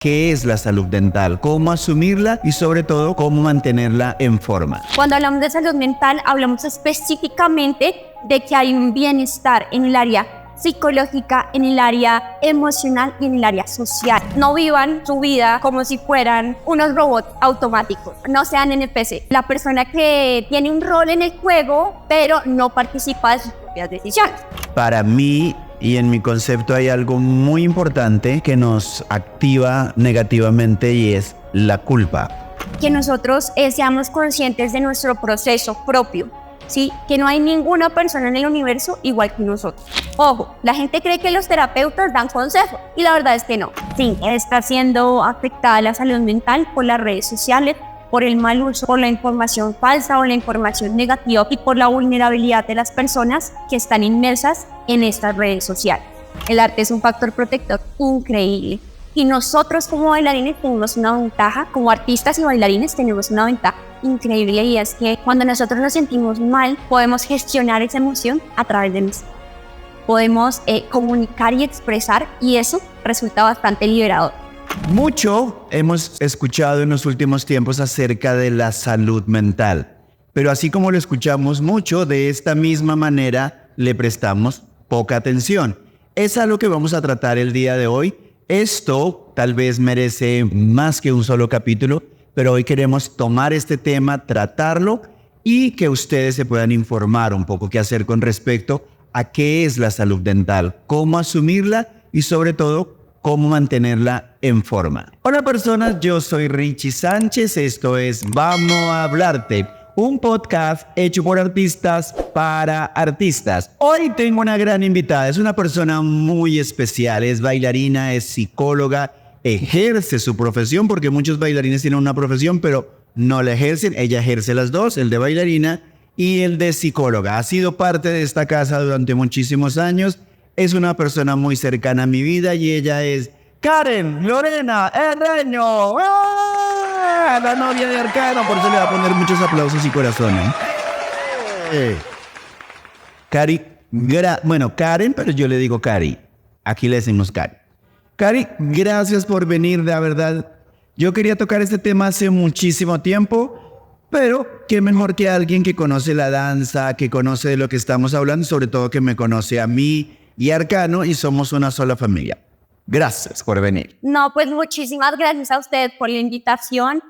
¿Qué es la salud dental? ¿Cómo asumirla? Y sobre todo, ¿cómo mantenerla en forma? Cuando hablamos de salud mental, hablamos específicamente de que hay un bienestar en el área psicológica, en el área emocional y en el área social. No vivan su vida como si fueran unos robots automáticos, no sean NPC. La persona que tiene un rol en el juego, pero no participa de sus propias decisiones. Para mí, y en mi concepto, hay algo muy importante que nos activa negativamente y es la culpa. Que nosotros seamos conscientes de nuestro proceso propio, ¿sí? Que no hay ninguna persona en el universo igual que nosotros. Ojo, la gente cree que los terapeutas dan consejos y la verdad es que no. Sí, está siendo afectada la salud mental por las redes sociales, por el mal uso, por la información falsa o la información negativa y por la vulnerabilidad de las personas que están inmersas en estas redes sociales. El arte es un factor protector increíble y nosotros como bailarines tenemos una ventaja, como artistas y bailarines tenemos una ventaja increíble, y es que cuando nosotros nos sentimos mal podemos gestionar esa emoción a través de música. Podemos comunicar y expresar, y eso resulta bastante liberador. Mucho hemos escuchado en los últimos tiempos acerca de la salud mental, pero así como lo escuchamos mucho, de esta misma manera le prestamos poca atención. Es algo que vamos a tratar el día de hoy. Esto tal vez merece más que un solo capítulo, pero hoy queremos tomar este tema, tratarlo y que ustedes se puedan informar un poco qué hacer con respecto a qué es la salud dental, cómo asumirla y sobre todo cómo mantenerla en forma. Hola personas, yo soy Richie Sánchez, esto es Vamos a Hablarte, un podcast hecho por artistas para artistas. Hoy tengo una gran invitada, es una persona muy especial, es bailarina, es psicóloga, ejerce su profesión porque muchos bailarines tienen una profesión pero no la ejercen. Ella ejerce las dos, el de bailarina y el de psicóloga. Ha sido parte de esta casa durante muchísimos años. Es una persona muy cercana a mi vida y ella es Karen Lorena Herreño. ¡Ah! La novia de Arcano, por eso le va a poner muchos aplausos y corazones. Karen, pero yo le digo Cari. Aquí le decimos Cari. Cari, gracias por venir, de verdad. Yo quería tocar este tema hace muchísimo tiempo, pero qué mejor que alguien que conoce la danza, que conoce de lo que estamos hablando, sobre todo que me conoce a mí y Arcano, y somos una sola familia. Gracias por venir. No, pues muchísimas gracias a usted por la invitación.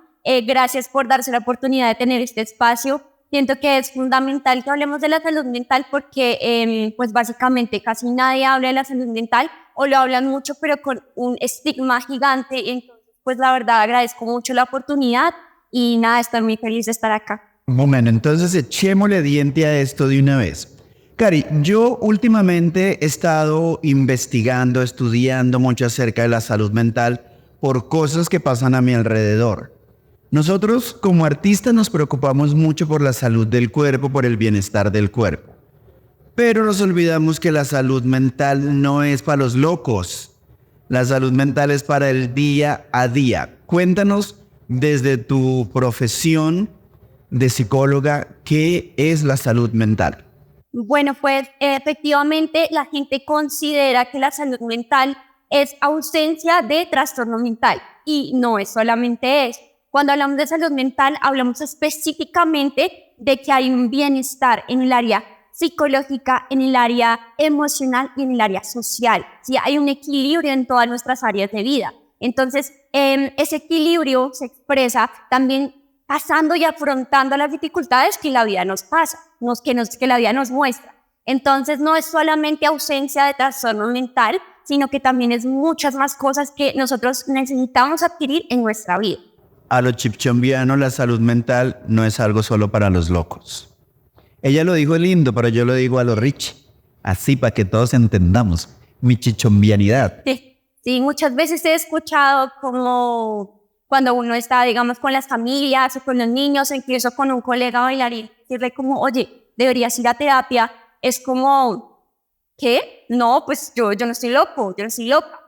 Gracias por darse la oportunidad de tener este espacio. Siento que es fundamental que hablemos de la salud mental porque pues básicamente casi nadie habla de la salud mental, o lo hablan mucho pero con un estigma gigante. Entonces pues la verdad agradezco mucho la oportunidad y nada, estoy muy feliz de estar acá. Bueno, entonces echémosle diente a esto de una vez. Cari, yo últimamente he estado investigando, estudiando mucho acerca de la salud mental por cosas que pasan a mi alrededor. Nosotros como artistas nos preocupamos mucho por la salud del cuerpo, por el bienestar del cuerpo. Pero nos olvidamos que la salud mental no es para los locos. La salud mental es para el día a día. Cuéntanos desde tu profesión de psicóloga, ¿qué es la salud mental? Bueno, pues efectivamente la gente considera que la salud mental es ausencia de trastorno mental y no es solamente eso. Cuando hablamos de salud mental hablamos específicamente de que hay un bienestar en el área psicológica, en el área emocional y en el área social. ¿Sí? Hay un equilibrio en todas nuestras áreas de vida. Entonces, ese equilibrio se expresa también pasando y afrontando las dificultades que la vida nos pasa, que la vida nos muestra. Entonces no es solamente ausencia de trastorno mental, sino que también es muchas más cosas que nosotros necesitamos adquirir en nuestra vida. A lo chipchombiano, la salud mental no es algo solo para los locos. Ella lo dijo lindo, pero yo lo digo a lo rich, así para que todos entendamos mi chichombianidad. Sí, muchas veces he escuchado como cuando uno está, digamos, con las familias o con los niños o incluso con un colega bailarín, decirle como, oye, deberías ir a terapia. Es como, ¿qué? No, pues yo no estoy loco, yo no estoy loca.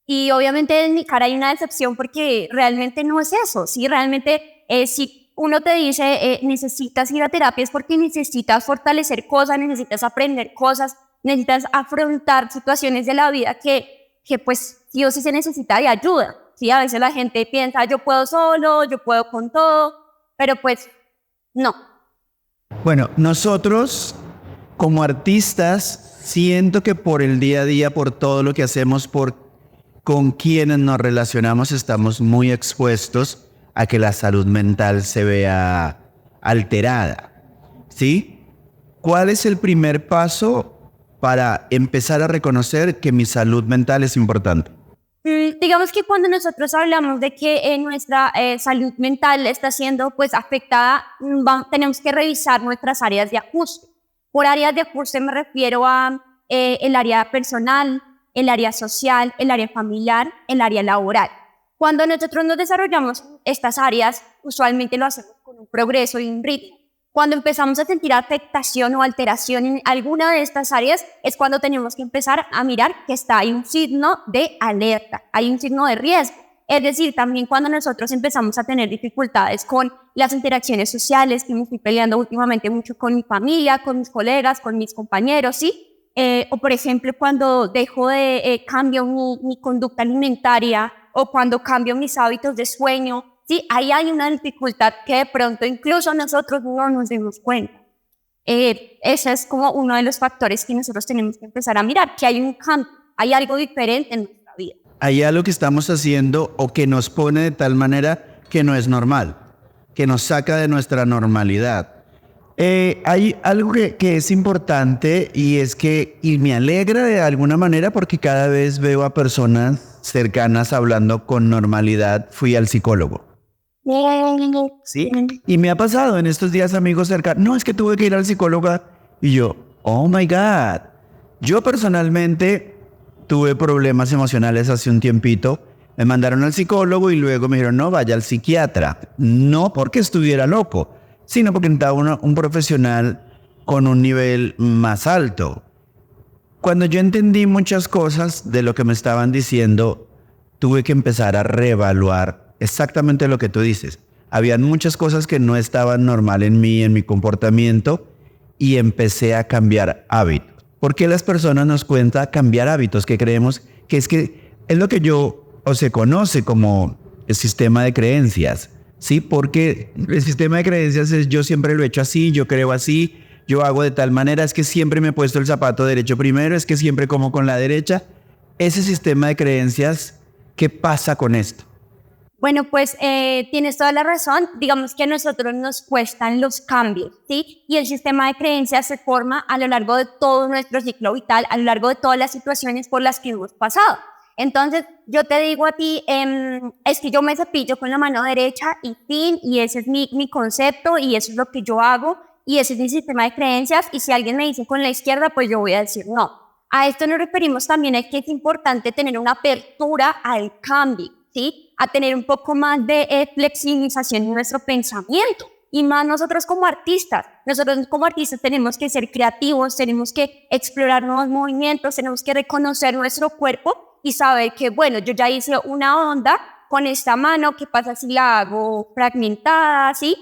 Y obviamente en mi cara hay una decepción porque realmente no es eso. Sí, realmente si uno te dice necesitas ir a terapia es porque necesitas fortalecer cosas, necesitas aprender cosas, necesitas afrontar situaciones de la vida que pues sí o sí se necesita de ayuda. Sí, a veces la gente piensa, yo puedo solo, yo puedo con todo, pero pues no. Bueno, nosotros como artistas, siento que por el día a día, por todo lo que hacemos, por con quienes nos relacionamos, estamos muy expuestos a que la salud mental se vea alterada, ¿sí? ¿Cuál es el primer paso para empezar a reconocer que mi salud mental es importante? Digamos que cuando nosotros hablamos de que nuestra salud mental está siendo pues afectada, tenemos que revisar nuestras áreas de ajuste. Por áreas de ajuste me refiero a el área personal, el área social, el área familiar, el área laboral. Cuando nosotros nos desarrollamos estas áreas, usualmente lo hacemos con un progreso y un ritmo. Cuando empezamos a sentir afectación o alteración en alguna de estas áreas, es cuando tenemos que empezar a mirar que hay un signo de alerta, hay un signo de riesgo. Es decir, también cuando nosotros empezamos a tener dificultades con las interacciones sociales, que me estoy peleando últimamente mucho con mi familia, con mis colegas, con mis compañeros, ¿sí? O por ejemplo, cuando dejo de cambio mi conducta alimentaria o cuando cambio mis hábitos de sueño, ¿sí? Ahí hay una dificultad que de pronto incluso nosotros no nos damos cuenta. Ese es como uno de los factores que nosotros tenemos que empezar a mirar, que hay un cambio, hay algo diferente en nuestra vida. Hay algo que estamos haciendo o que nos pone de tal manera que no es normal, que nos saca de nuestra normalidad. Hay algo que es importante y es que, y me alegra de alguna manera porque cada vez veo a personas cercanas hablando con normalidad. Fui al psicólogo. Sí. Y me ha pasado en estos días amigos cercanos, no, es que tuve que ir al psicólogo y yo, oh my God. Yo personalmente tuve problemas emocionales hace un tiempito, me mandaron al psicólogo y luego me dijeron, no, vaya al psiquiatra. No porque estuviera loco, sino porque necesitaba un profesional con un nivel más alto. Cuando yo entendí muchas cosas de lo que me estaban diciendo, tuve que empezar a reevaluar exactamente lo que tú dices. Habían muchas cosas que no estaban normal en mí, en mi comportamiento, y empecé a cambiar hábitos. ¿Por qué las personas nos cuentan cambiar hábitos? Que creemos que es lo que se conoce como el sistema de creencias, ¿sí? Porque el sistema de creencias es yo siempre lo he hecho así, yo creo así, yo hago de tal manera, es que siempre me he puesto el zapato derecho primero, es que siempre como con la derecha. Ese sistema de creencias, ¿qué pasa con esto? Bueno, pues tienes toda la razón. Digamos que a nosotros nos cuestan los cambios, ¿sí? Y el sistema de creencias se forma a lo largo de todo nuestro ciclo vital, a lo largo de todas las situaciones por las que hemos pasado. Entonces, yo te digo a ti, es que yo me cepillo con la mano derecha y fin, y ese es mi concepto, y eso es lo que yo hago, y ese es mi sistema de creencias, y si alguien me dice con la izquierda, pues yo voy a decir no. A esto nos referimos también a que es importante tener una apertura al cambio, ¿sí? A tener un poco más de flexibilización en nuestro pensamiento. Y más nosotros como artistas. Nosotros como artistas tenemos que ser creativos, tenemos que explorar nuevos movimientos, tenemos que reconocer nuestro cuerpo y saber que, bueno, yo ya hice una onda con esta mano, ¿qué pasa si la hago fragmentada, sí?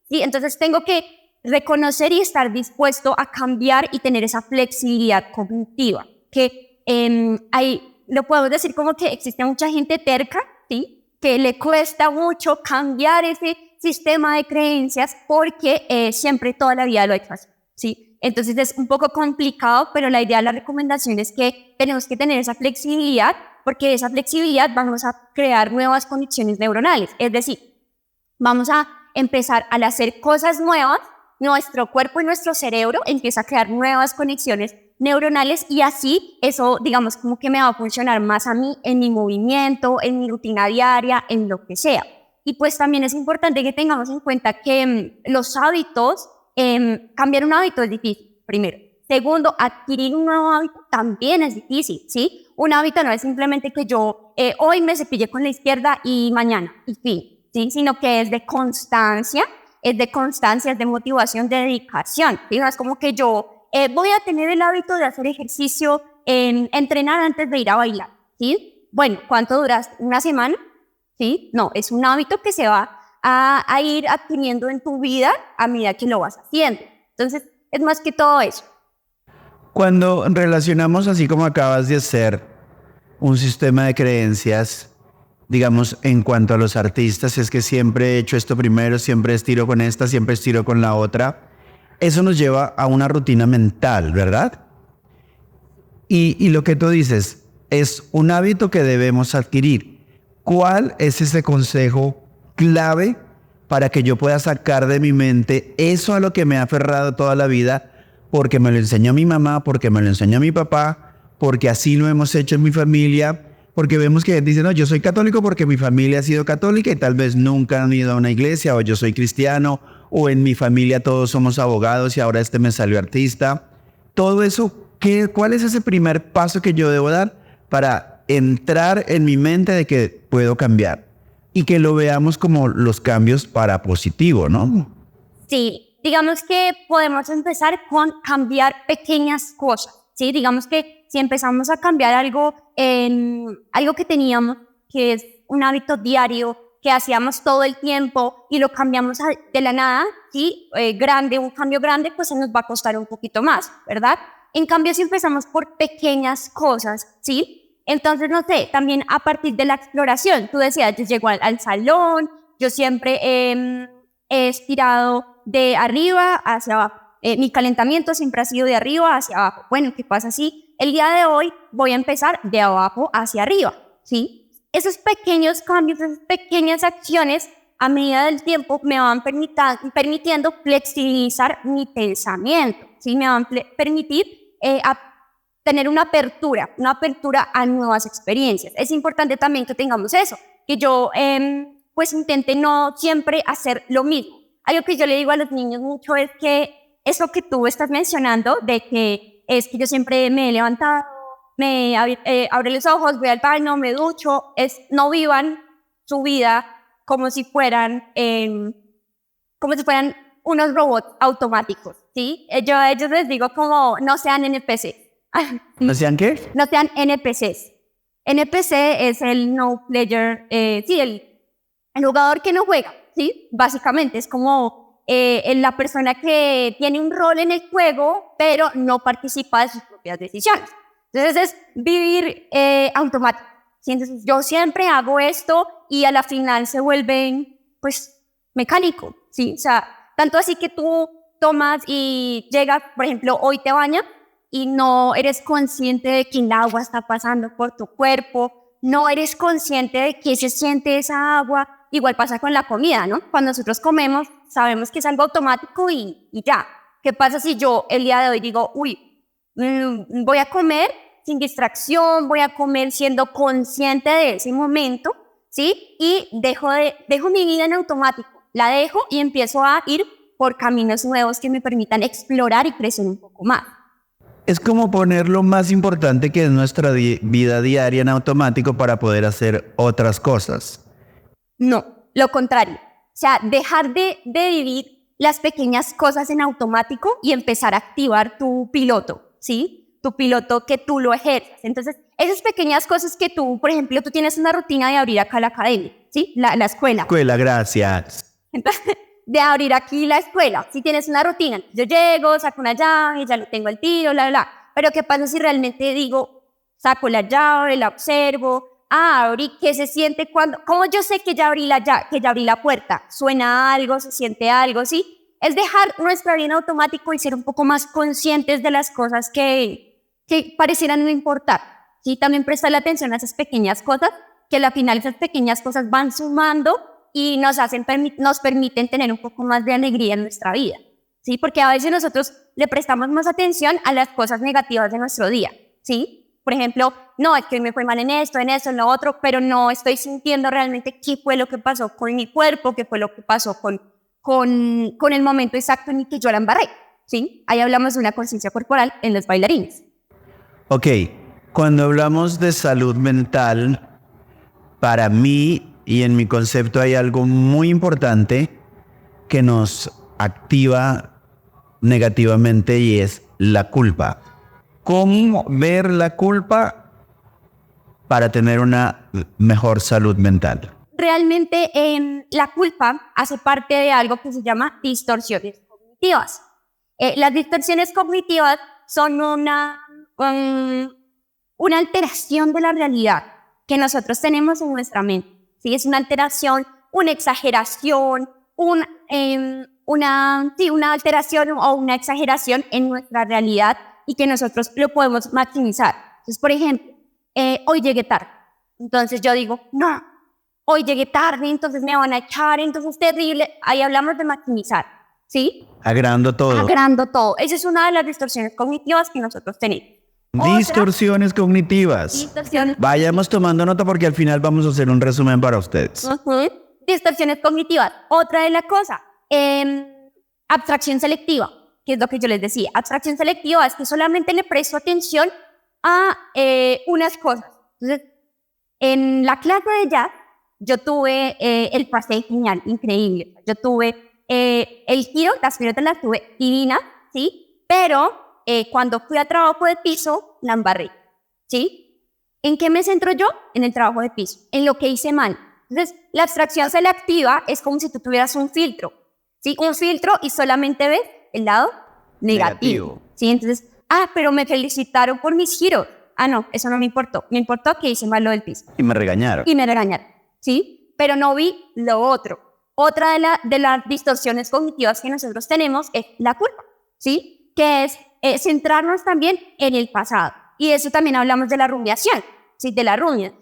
¿Sí? Entonces tengo que reconocer y estar dispuesto a cambiar y tener esa flexibilidad cognitiva. Que lo podemos decir como que existe mucha gente terca, ¿sí? Que le cuesta mucho cambiar ese sistema de creencias porque siempre toda la vida lo ha hecho así, ¿sí? Entonces es un poco complicado, pero la idea, la recomendación es que tenemos que tener esa flexibilidad, porque de esa flexibilidad vamos a crear nuevas conexiones neuronales. Es decir, vamos a empezar al hacer cosas nuevas, nuestro cuerpo y nuestro cerebro empieza a crear nuevas conexiones neuronales y así eso, digamos, como que me va a funcionar más a mí en mi movimiento, en mi rutina diaria, en lo que sea. Y pues también es importante que tengamos en cuenta que los hábitos, cambiar un hábito es difícil, primero. Segundo, adquirir un nuevo hábito también es difícil, ¿sí? Un hábito no es simplemente que yo hoy me cepille con la izquierda y mañana, y fin, ¿sí? Sino que es de constancia, es de motivación, de dedicación, ¿sí? No es como que yo voy a tener el hábito de hacer ejercicio, entrenar antes de ir a bailar, ¿sí? Bueno, ¿cuánto duras? ¿Una semana? ¿Sí? No, es un hábito que se va a ir adquiriendo en tu vida a medida que lo vas haciendo. Entonces, es más que todo eso. Cuando relacionamos, así como acabas de hacer, un sistema de creencias digamos, en cuanto a los artistas, es que siempre he hecho esto primero, siempre estiro con esta, siempre estiro con la otra. Eso nos lleva a una rutina mental, ¿verdad? Y lo que tú dices es un hábito que debemos adquirir. ¿Cuál es ese consejo clave para que yo pueda sacar de mi mente eso a lo que me ha aferrado toda la vida? Porque me lo enseñó mi mamá, porque me lo enseñó mi papá, porque así lo hemos hecho en mi familia, porque vemos que dice, no, yo soy católico porque mi familia ha sido católica y tal vez nunca han ido a una iglesia, o yo soy cristiano, o en mi familia todos somos abogados y ahora este me salió artista. Todo eso, ¿cuál es ese primer paso que yo debo dar para entrar en mi mente de que puedo cambiar? Y que lo veamos como los cambios para positivo, ¿no? Sí, digamos que podemos empezar con cambiar pequeñas cosas, ¿sí? Digamos que si empezamos a cambiar algo que teníamos, que es un hábito diario, que hacíamos todo el tiempo y lo cambiamos de la nada, ¿sí? Un cambio grande, pues se nos va a costar un poquito más, ¿verdad? En cambio, si empezamos por pequeñas cosas, ¿sí? Entonces, no sé, también a partir de la exploración, tú decías, yo llego al salón, yo siempre he estirado de arriba hacia abajo. Mi calentamiento siempre ha sido de arriba hacia abajo. Bueno, ¿qué pasa si el día de hoy voy a empezar de abajo hacia arriba? ¿Sí? Esos pequeños cambios, esas pequeñas acciones, a medida del tiempo, me van permitiendo flexibilizar mi pensamiento, ¿sí? Me van a permitir tener una apertura a nuevas experiencias. Es importante también que tengamos eso, que yo pues intente no siempre hacer lo mismo. Algo que yo le digo a los niños mucho es que eso que tú estás mencionando, de que es que yo siempre me he levantado, abro los ojos, voy al baño, me ducho, no vivan su vida como si fueran unos robots automáticos, ¿sí? Yo a ellos les digo como no sean NPCs. ¿No sean qué? No sean NPCs. NPC es el no player, sí, el jugador que no juega, ¿sí? Básicamente es como la persona que tiene un rol en el juego, pero no participa de sus propias decisiones. Entonces es vivir automático, ¿sí? Entonces yo siempre hago esto y a la final se vuelven, pues, mecánico, ¿sí? O sea, tanto así que tú tomas y llegas, por ejemplo, hoy te bañas y no eres consciente de que el agua está pasando por tu cuerpo, no eres consciente de qué se siente esa agua. Igual pasa con la comida, ¿no? Cuando nosotros comemos, sabemos que es algo automático y ya. ¿Qué pasa si yo el día de hoy digo, voy a comer sin distracción, voy a comer siendo consciente de ese momento, ¿sí? Y dejo mi vida en automático, la dejo y empiezo a ir por caminos nuevos que me permitan explorar y crecer un poco más. Es como poner lo más importante que es nuestra vida diaria en automático para poder hacer otras cosas. No, lo contrario. O sea, dejar de vivir las pequeñas cosas en automático y empezar a activar tu piloto, ¿sí? Tu piloto que tú lo ejerzas. Entonces, esas pequeñas cosas que tú, por ejemplo, tú tienes una rutina de abrir acá la academia, ¿sí? La escuela. Escuela, gracias. Entonces, de abrir aquí la escuela, si tienes una rutina, yo llego, saco una llave, ya lo tengo al tiro, pero ¿qué pasa si realmente digo, saco la llave, la observo, abrí, ¿qué se siente cuando? ¿Cómo yo sé que ya abrí la puerta? ¿Suena algo, se siente algo, sí? Es dejar nuestra vida en automático y ser un poco más conscientes de las cosas que parecieran no importar, ¿sí? También prestarle atención a esas pequeñas cosas, que al final esas pequeñas cosas van sumando y nos permiten tener un poco más de alegría en nuestra vida, ¿sí? Porque a veces nosotros le prestamos más atención a las cosas negativas de nuestro día, ¿sí? Por ejemplo, no, es que me fue mal en esto, en lo otro, pero no estoy sintiendo realmente qué fue lo que pasó con mi cuerpo, qué fue lo que pasó con el momento exacto en el que yo la embarré, ¿sí? Ahí hablamos de una conciencia corporal en los bailarines. Ok, cuando hablamos de salud mental, para mí y en mi concepto hay algo muy importante que nos activa negativamente y es la culpa. ¿Cómo ver la culpa para tener una mejor salud mental? Realmente la culpa hace parte de algo que se llama distorsiones cognitivas. Las distorsiones cognitivas son una alteración de la realidad que nosotros tenemos en nuestra mente. ¿sí? Es una alteración, una exageración, una alteración o una exageración en nuestra realidad y que nosotros lo podemos maximizar. Entonces, por ejemplo, hoy llegué tarde. Entonces yo digo, no, hoy llegué tarde, entonces me van a echar, entonces terrible. Ahí hablamos de maximizar, ¿sí? Agrando todo. Agrando todo. Esa es una de las distorsiones cognitivas que nosotros tenemos. Distorsiones cognitivas. Distorsiones. Vayamos tomando nota porque al final vamos a hacer un resumen para ustedes. Distorsiones cognitivas. Otra de las cosas, abstracción selectiva, que es lo que yo les decía. Abstracción selectiva es que solamente le presto atención a unas cosas. Entonces, en la clase de jazz, yo tuve el pase genial, increíble. Yo tuve el giro, las piruetas las tuve divinas, ¿sí? Pero cuando fui a trabajo de piso, la embarré, ¿sí? ¿En qué me centro yo? En el trabajo de piso, en lo que hice mal. Entonces, la abstracción selectiva es como si tú tuvieras un filtro, ¿sí? Un filtro y solamente ves el lado negativo. ¿Sí? Entonces, pero me felicitaron por mis giros. No, eso no me importó. Me importó que hice mal lo del piso. Y me regañaron. ¿Sí? Pero no vi lo otro. Otra de las distorsiones cognitivas que nosotros tenemos es la culpa, ¿sí? Que es centrarnos también en el pasado. Y de eso también hablamos de la rumiación, ¿sí? De la rumia.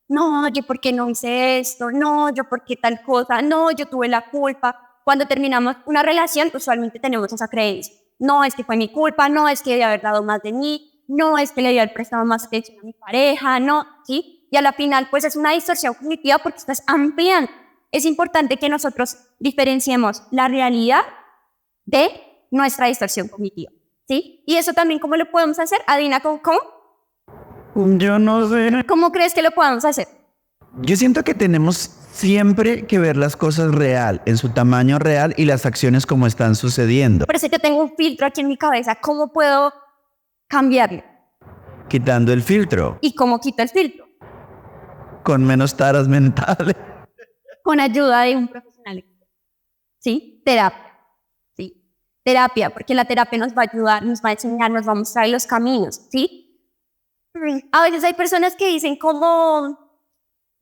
No, yo por qué no hice esto, no, yo por qué tal cosa, no, yo tuve la culpa. Cuando terminamos una relación, usualmente tenemos esa creencia. No, es que fue mi culpa, no, es que debí haber dado más de mí, no, es que le debí haber prestado más atención a mi pareja, no, ¿sí? Y a la final, pues es una distorsión cognitiva porque estás ampliando. Es importante que nosotros diferenciemos la realidad de nuestra distorsión cognitiva, ¿sí? Y eso también, ¿cómo lo podemos hacer? Adina, ¿cómo? Yo no sé. ¿Cómo crees que lo podemos hacer? Yo siento que tenemos siempre que ver las cosas real, en su tamaño real y las acciones como están sucediendo. Pero si yo tengo un filtro aquí en mi cabeza, ¿cómo puedo cambiarlo? Quitando el filtro. ¿Y cómo quito el filtro? Con menos taras mentales. Con ayuda de un profesional. ¿Sí? Terapia. ¿Sí? Terapia, porque la terapia nos va a ayudar, nos va a enseñar, nos va a mostrar los caminos. ¿Sí? A veces hay personas que dicen como,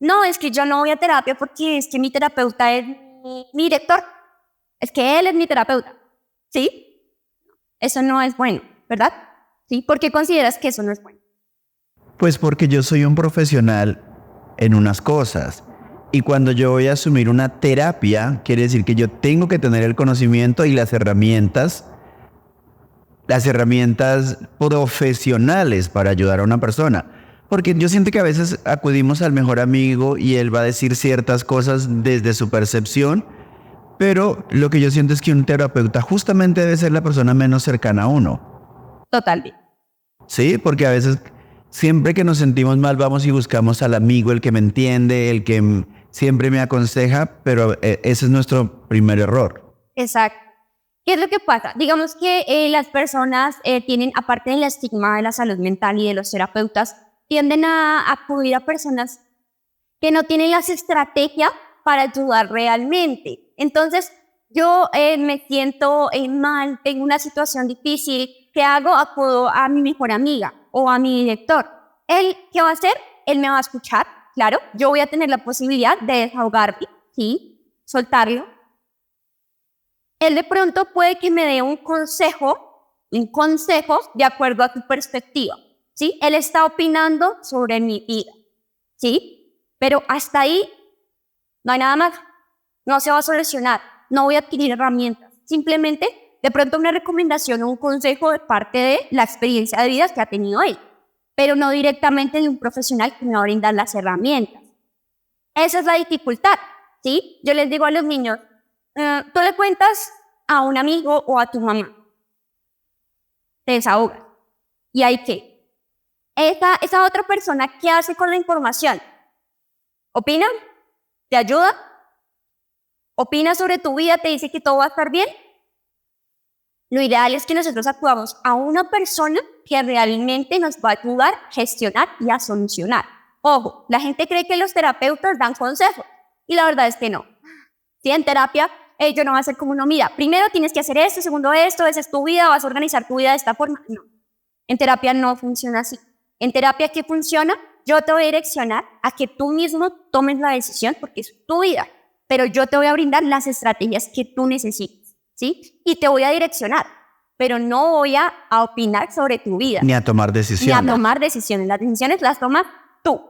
no, es que yo no voy a terapia porque es que mi terapeuta es mi director. Es que él es mi terapeuta. ¿Sí? Eso no es bueno, ¿verdad? ¿Sí? ¿Por qué consideras que eso no es bueno? Pues porque yo soy un profesional en unas cosas. Y cuando yo voy a asumir una terapia, quiere decir que yo tengo que tener el conocimiento y las herramientas profesionales para ayudar a una persona. Porque yo siento que a veces acudimos al mejor amigo y él va a decir ciertas cosas desde su percepción, pero lo que yo siento es que un terapeuta justamente debe ser la persona menos cercana a uno. Totalmente. Sí, porque a veces siempre que nos sentimos mal vamos y buscamos al amigo, el que me entiende, el que siempre me aconseja, pero ese es nuestro primer error. Exacto. ¿Qué es lo que pasa? Digamos que las personas tienen, aparte del estigma de la salud mental y de los terapeutas, tienden a acudir a personas que no tienen las estrategias para ayudar realmente. Entonces, yo me siento mal, tengo una situación difícil, ¿qué hago? Acudo a mi mejor amiga o a mi director. ¿Él qué va a hacer? Él me va a escuchar, claro. Yo voy a tener la posibilidad de desahogarme, ¿sí? Soltarlo. Él de pronto puede que me dé un consejo de acuerdo a tu perspectiva, ¿sí? Él está opinando sobre mi vida, ¿sí? Pero hasta ahí no hay nada más. No se va a solucionar. No voy a adquirir herramientas. Simplemente, de pronto, una recomendación o un consejo de parte de la experiencia de vida que ha tenido él, pero no directamente de un profesional que me va a brindar las herramientas. Esa es la dificultad, ¿sí? Yo les digo a los niños, tú le cuentas a un amigo o a tu mamá, te desahogas. ¿Y hay qué? Esa otra persona, ¿qué hace con la información? ¿Opina? ¿Te ayuda? ¿Opina sobre tu vida? ¿Te dice que todo va a estar bien? Lo ideal es que nosotros acudamos a una persona que realmente nos va a ayudar a gestionar y a solucionar. Ojo, la gente cree que los terapeutas dan consejos y la verdad es que no. ¿Sí? En terapia, yo no voy a hacer como uno, mira, primero tienes que hacer esto, segundo esto, esa es tu vida, vas a organizar tu vida de esta forma. No, en terapia no funciona así. En terapia, ¿qué funciona? yo te voy a direccionar a que tú mismo tomes la decisión porque es tu vida, pero yo te voy a brindar las estrategias que tú necesites, ¿sí? Y te voy a direccionar, pero no voy a opinar sobre tu vida. Ni a tomar decisiones. Ni a tomar decisiones. Las decisiones las tomas tú.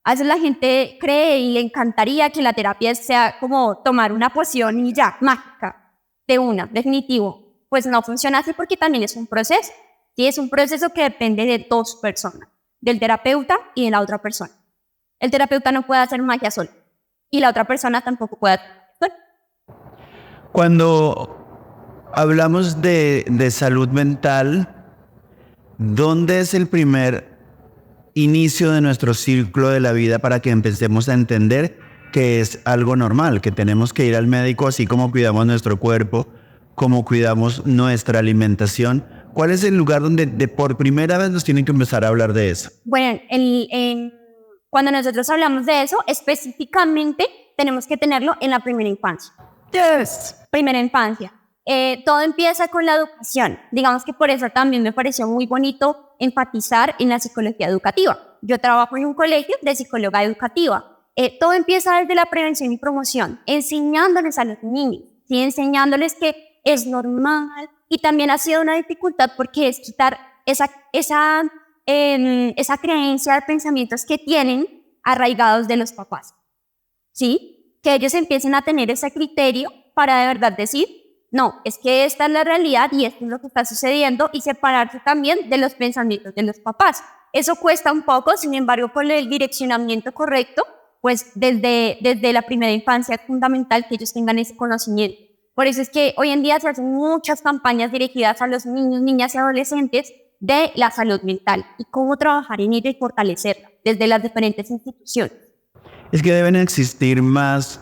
A veces la gente cree y le encantaría que la terapia sea como tomar una poción y ya, mágica, de una, definitivo. Pues no funciona así porque también es un proceso. Sí, es un proceso que depende de dos personas, del terapeuta y de la otra persona. El terapeuta no puede hacer magia solo y la otra persona tampoco puede hacer magia sola. Cuando hablamos de salud mental, ¿dónde es el primer inicio de nuestro ciclo de la vida para que empecemos a entender que es algo normal, que tenemos que ir al médico así como cuidamos nuestro cuerpo, como cuidamos nuestra alimentación? ¿Cuál es el lugar donde por primera vez nos tienen que empezar a hablar de eso? Bueno, cuando nosotros hablamos de eso, específicamente tenemos que tenerlo en la primera infancia. Yes. Primera infancia. Todo empieza con la educación. Digamos que por eso también me pareció muy bonito enfatizar en la psicología educativa. Yo trabajo en un colegio de psicóloga educativa. Todo empieza desde la prevención y promoción, enseñándoles a los niños, ¿sí? Enseñándoles que es normal. Y también ha sido una dificultad porque es quitar esa creencia de pensamientos que tienen arraigados de los papás, ¿sí? Que ellos empiecen a tener ese criterio para de verdad decir, no, es que esta es la realidad y esto es lo que está sucediendo, y separarse también de los pensamientos de los papás. Eso cuesta un poco, sin embargo, con el direccionamiento correcto, pues desde la primera infancia es fundamental que ellos tengan ese conocimiento. Por eso es que hoy en día se hacen muchas campañas dirigidas a los niños, niñas y adolescentes de la salud mental y cómo trabajar en ella y fortalecerla desde las diferentes instituciones. Es que deben existir más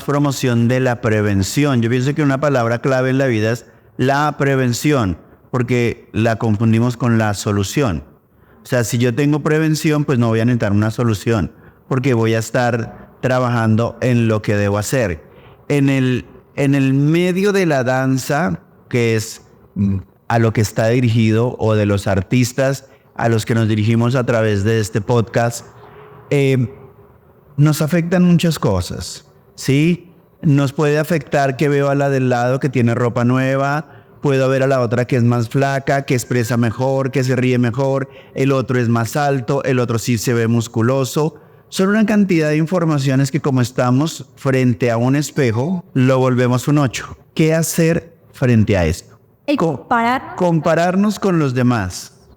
promoción de la prevención. Yo pienso que una palabra clave en la vida es la prevención, porque la confundimos con la solución. O sea, si yo tengo prevención, pues no voy a necesitar una solución, porque voy a estar trabajando en lo que debo hacer. En el medio de la danza, que es a lo que está dirigido, o de los artistas a los que nos dirigimos a través de este podcast, nos afectan muchas cosas, ¿sí? Nos puede afectar que veo a la del lado que tiene ropa nueva, puedo ver a la otra que es más flaca, que expresa mejor, que se ríe mejor, el otro es más alto, el otro sí se ve musculoso. Son una cantidad de informaciones que, como estamos frente a un espejo, lo volvemos un 8. ¿Qué hacer frente a esto? Compararnos con los demás.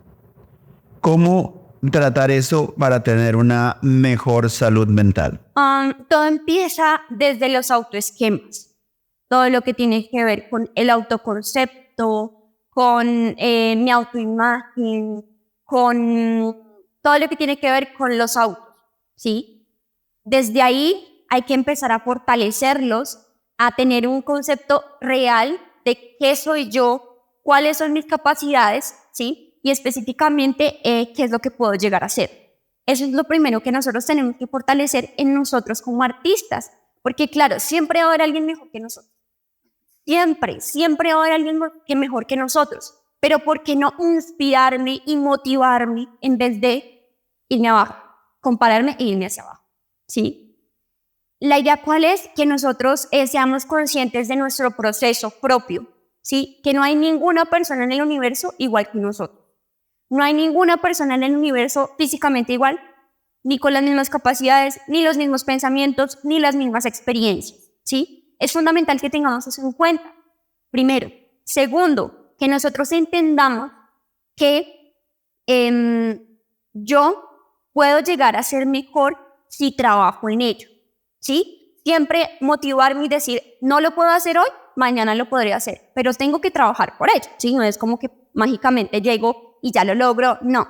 ¿Cómo tratar eso para tener una mejor salud mental? Todo empieza desde los autoesquemas. Todo lo que tiene que ver con el autoconcepto, con mi autoimagen, con todo lo que tiene que ver con los autos, ¿sí? Desde ahí hay que empezar a fortalecerlos, a tener un concepto real de qué soy yo, cuáles son mis capacidades, ¿sí? Y específicamente qué es lo que puedo llegar a hacer. Eso es lo primero que nosotros tenemos que fortalecer en nosotros como artistas, porque claro, siempre va a haber alguien mejor que nosotros. Siempre va a haber alguien mejor que nosotros. Pero ¿por qué no inspirarme y motivarme en vez de irme abajo? Compararme e irme hacia abajo, ¿sí? La idea, ¿cuál es? Que nosotros seamos conscientes de nuestro proceso propio, ¿sí? Que no hay ninguna persona en el universo igual que nosotros. No hay ninguna persona en el universo físicamente igual, ni con las mismas capacidades, ni los mismos pensamientos, ni las mismas experiencias, ¿sí? Es fundamental que tengamos eso en cuenta, primero. Segundo, que nosotros entendamos que yo puedo llegar a ser mejor si trabajo en ello, ¿sí? Siempre motivarme y decir, no lo puedo hacer hoy, mañana lo podré hacer, pero tengo que trabajar por ello, ¿sí? No es como que mágicamente llego y ya lo logro, no.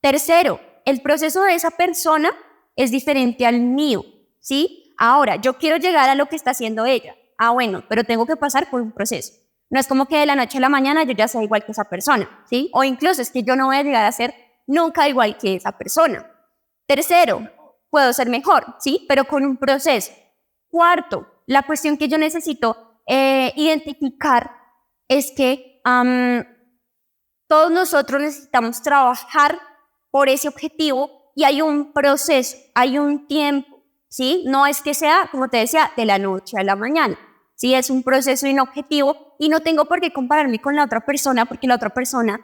Tercero, el proceso de esa persona es diferente al mío, ¿sí? Ahora, yo quiero llegar a lo que está haciendo ella. Bueno, pero tengo que pasar por un proceso. No es como que de la noche a la mañana yo ya sea igual que esa persona, ¿sí? O incluso es que yo no voy a llegar a ser nunca igual que esa persona. Tercero, puedo ser mejor, ¿sí? Pero con un proceso. Cuarto, la cuestión que yo necesito identificar es que todos nosotros necesitamos trabajar por ese objetivo y hay un proceso, hay un tiempo, ¿sí? No es que sea, como te decía, de la noche a la mañana, ¿sí? Es un proceso inobjetivo y no tengo por qué compararme con la otra persona porque la otra persona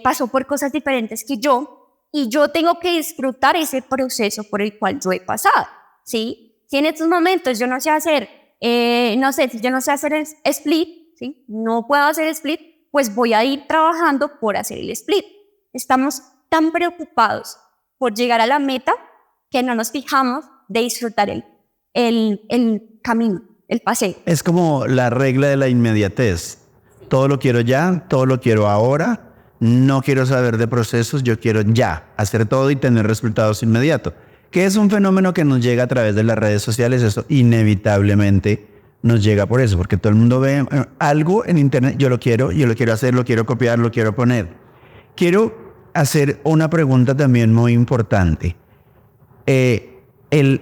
pasó por cosas diferentes que yo y yo tengo que disfrutar ese proceso por el cual yo he pasado, ¿sí? Si en estos momentos yo no sé hacer, si yo no sé hacer el split, ¿sí? No puedo hacer el split, pues voy a ir trabajando por hacer el split. Estamos tan preocupados por llegar a la meta que no nos fijamos de disfrutar el camino, el paseo. Es como la regla de la inmediatez. Todo lo quiero ya, todo lo quiero ahora. No quiero saber de procesos, yo quiero ya hacer todo y tener resultados inmediatos. Que es un fenómeno que nos llega a través de las redes sociales. Eso inevitablemente nos llega por eso, porque todo el mundo ve algo en internet. Yo lo quiero hacer, lo quiero copiar, lo quiero poner. Quiero hacer una pregunta también muy importante. El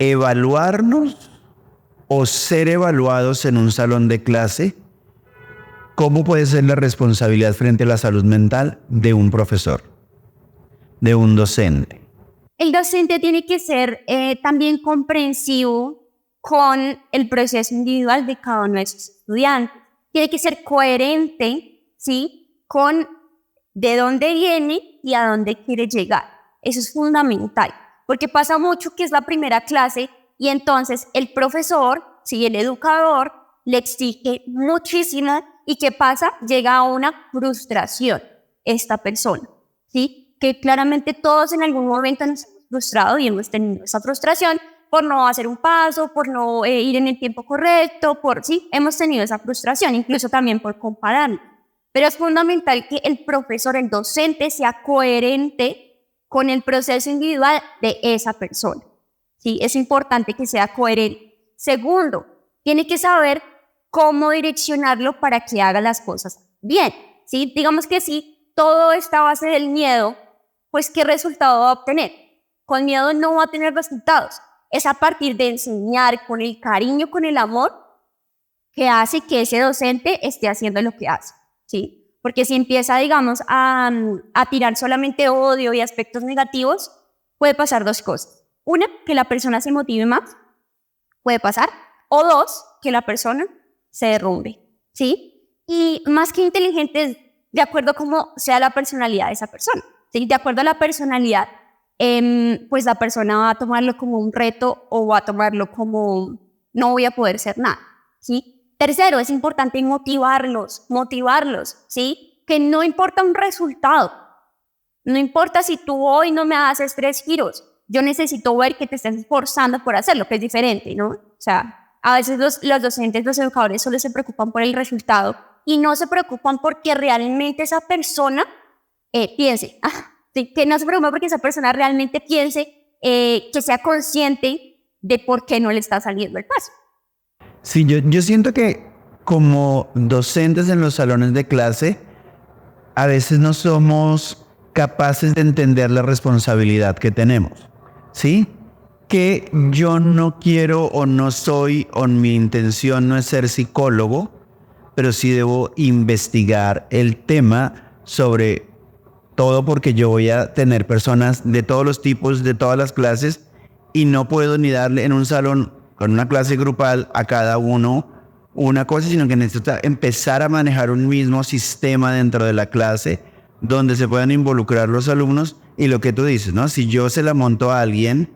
evaluarnos o ser evaluados en un salón de clase, ¿cómo puede ser la responsabilidad frente a la salud mental de un profesor, de un docente? El docente tiene que ser también comprensivo con el proceso individual de cada uno de sus estudiantes. Tiene que ser coherente, ¿sí? Con de dónde viene y a dónde quiere llegar. Eso es fundamental, porque pasa mucho que es la primera clase y entonces el profesor, ¿sí? El educador, le exige muchísimo y ¿qué pasa? Llega a una frustración esta persona, ¿sí? Que claramente todos en algún momento nos hemos frustrado y hemos tenido esa frustración por no hacer un paso, por no ir en el tiempo correcto, sí, hemos tenido esa frustración, incluso también por compararnos. Pero es fundamental que el profesor, el docente, sea coherente con el proceso individual de esa persona, ¿sí? Es importante que sea coherente. Segundo, tiene que saber cómo direccionarlo para que haga las cosas bien, ¿sí? Digamos que si todo está a base del miedo, pues ¿qué resultado va a obtener? Con miedo no va a tener resultados. Es a partir de enseñar con el cariño, con el amor, que hace que ese docente esté haciendo lo que hace, ¿sí? Porque si empieza, digamos, a tirar solamente odio y aspectos negativos, puede pasar dos cosas. Una, que la persona se motive más, puede pasar. O dos, que la persona se derrumbe, ¿sí? Y más que inteligente es de acuerdo a cómo sea la personalidad de esa persona, ¿sí? De acuerdo a la personalidad, pues la persona va a tomarlo como un reto o va a tomarlo como no voy a poder hacer nada, ¿sí? Tercero, es importante motivarlos, ¿sí? Que no importa un resultado, no importa si tú hoy no me haces 3 giros, yo necesito ver que te estás esforzando por hacerlo, que es diferente, ¿no? O sea, a veces los docentes, los educadores solo se preocupan por el resultado y no se preocupan porque realmente esa persona piense, ¿sí? Que no se preocupa porque esa persona realmente piense, que sea consciente de por qué no le está saliendo el paso. Sí, yo siento que como docentes en los salones de clase, a veces no somos capaces de entender la responsabilidad que tenemos, ¿sí? Que yo no quiero o no soy, o mi intención no es ser psicólogo, pero sí debo investigar el tema sobre todo porque yo voy a tener personas de todos los tipos, de todas las clases, y no puedo ni darle en un salón con una clase grupal a cada uno una cosa, sino que necesito empezar a manejar un mismo sistema dentro de la clase donde se puedan involucrar los alumnos y lo que tú dices, ¿no? Si yo se la monto a alguien,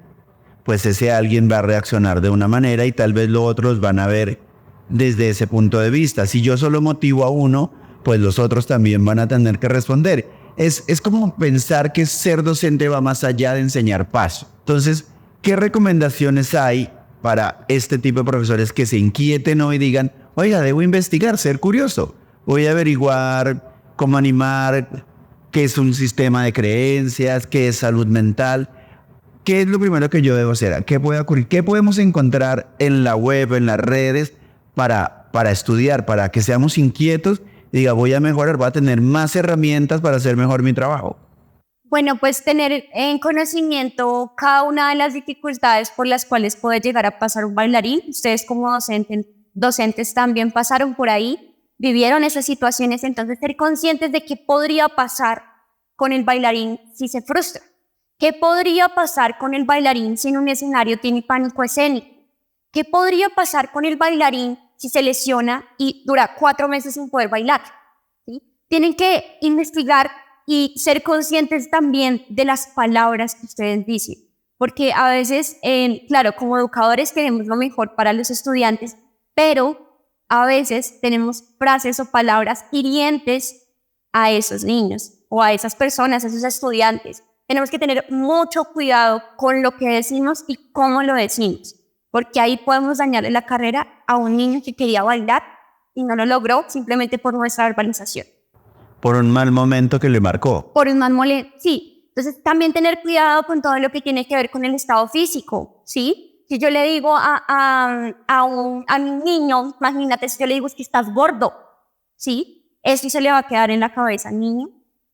pues ese alguien va a reaccionar de una manera y tal vez los otros van a ver desde ese punto de vista. Si yo solo motivo a uno, pues los otros también van a tener que responder. Es como pensar que ser docente va más allá de enseñar paso. Entonces, ¿qué recomendaciones hay para este tipo de profesores que se inquieten hoy y digan, oiga, debo investigar, ser curioso, voy a averiguar cómo animar, qué es un sistema de creencias, qué es salud mental? ¿Qué es lo primero que yo debo hacer? ¿Qué puede ocurrir? ¿Qué podemos encontrar en la web, en las redes, para estudiar, para que seamos inquietos y diga, voy a mejorar, voy a tener más herramientas para hacer mejor mi trabajo? Bueno, pues tener en conocimiento cada una de las dificultades por las cuales puede llegar a pasar un bailarín. Ustedes como docentes también pasaron por ahí, vivieron esas situaciones, entonces ser conscientes de qué podría pasar con el bailarín si se frustra. ¿Qué podría pasar con el bailarín si en un escenario tiene pánico escénico? ¿Qué podría pasar con el bailarín si se lesiona y dura 4 meses sin poder bailar? ¿Sí? Tienen que investigar y ser conscientes también de las palabras que ustedes dicen, porque a veces, claro, como educadores queremos lo mejor para los estudiantes, pero a veces tenemos frases o palabras hirientes a esos niños o a esas personas, a esos estudiantes. Tenemos que tener mucho cuidado con lo que decimos y cómo lo decimos, porque ahí podemos dañarle la carrera a un niño que quería bailar y no lo logró simplemente por nuestra verbalización. Por un mal momento que le marcó. Por un mal momento, sí. Entonces también tener cuidado con todo lo que tiene que ver con el estado físico, ¿sí? Si yo le digo a mi niño, imagínate, si yo le digo es que estás gordo, ¿sí? Eso se le va a quedar en la cabeza al niño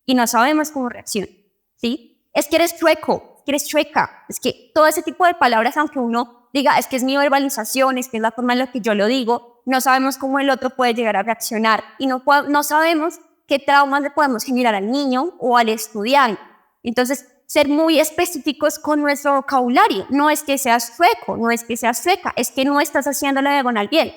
y no sabemos cómo reacciona, ¿sí? Es que eres chueco, es que eres chueca, es que todo ese tipo de palabras, aunque uno diga, es que es mi verbalización, es que es la forma en la que yo lo digo, no sabemos cómo el otro puede llegar a reaccionar y no sabemos qué traumas le podemos generar al niño o al estudiante. Entonces, ser muy específicos con nuestro vocabulario. No es que seas sueco, no es que seas sueca, es que no estás haciendo la diagonal bien.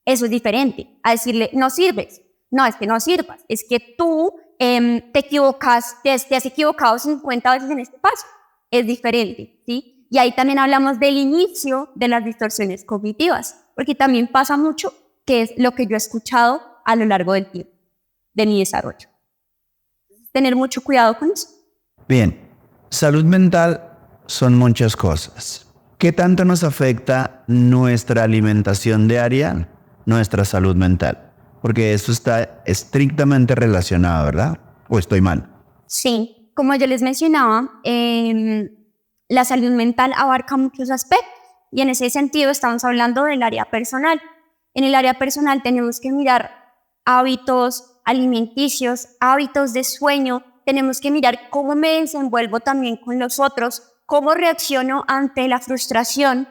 Eso es diferente a decirle, no sirves. No, es que no sirvas. Es que tú te equivocas, te has equivocado 50 veces en este paso. Es diferente, ¿sí? Y ahí también hablamos del inicio de las distorsiones cognitivas, porque también pasa mucho, que es lo que yo he escuchado a lo largo del tiempo de mi desarrollo. Tener mucho cuidado con eso. Bien, salud mental son muchas cosas. ¿Qué tanto nos afecta nuestra alimentación diaria, nuestra salud mental? Porque eso está estrictamente relacionado, ¿verdad? ¿O estoy mal? Sí, como yo les mencionaba, la salud mental abarca muchos aspectos y en ese sentido estamos hablando del área personal. En el área personal tenemos que mirar hábitos alimenticios, hábitos de sueño, tenemos que mirar cómo me desenvuelvo también con los otros, cómo reacciono ante la frustración,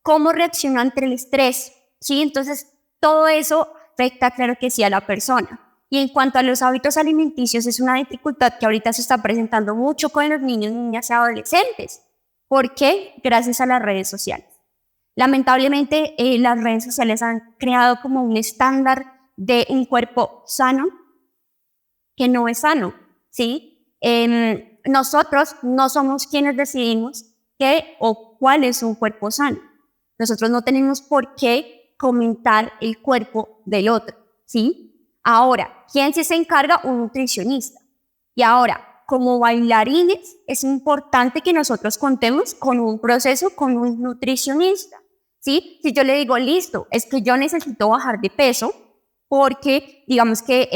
cómo reacciono ante el estrés, ¿sí? Entonces, todo eso afecta, claro que sí, a la persona. Y en cuanto a los hábitos alimenticios, es una dificultad que ahorita se está presentando mucho con los niños, niñas y adolescentes. ¿Por qué? Gracias a las redes sociales. Lamentablemente, las redes sociales han creado como un estándar de un cuerpo sano que no es sano, ¿sí? Nosotros no somos quienes decidimos qué o cuál es un cuerpo sano. Nosotros no tenemos por qué comentar el cuerpo del otro, ¿sí? Ahora, ¿quién se encarga? Un nutricionista. Y ahora, como bailarines, es importante que nosotros contemos con un proceso, con un nutricionista, ¿sí? Si yo le digo, listo, es que yo necesito bajar de peso, porque digamos que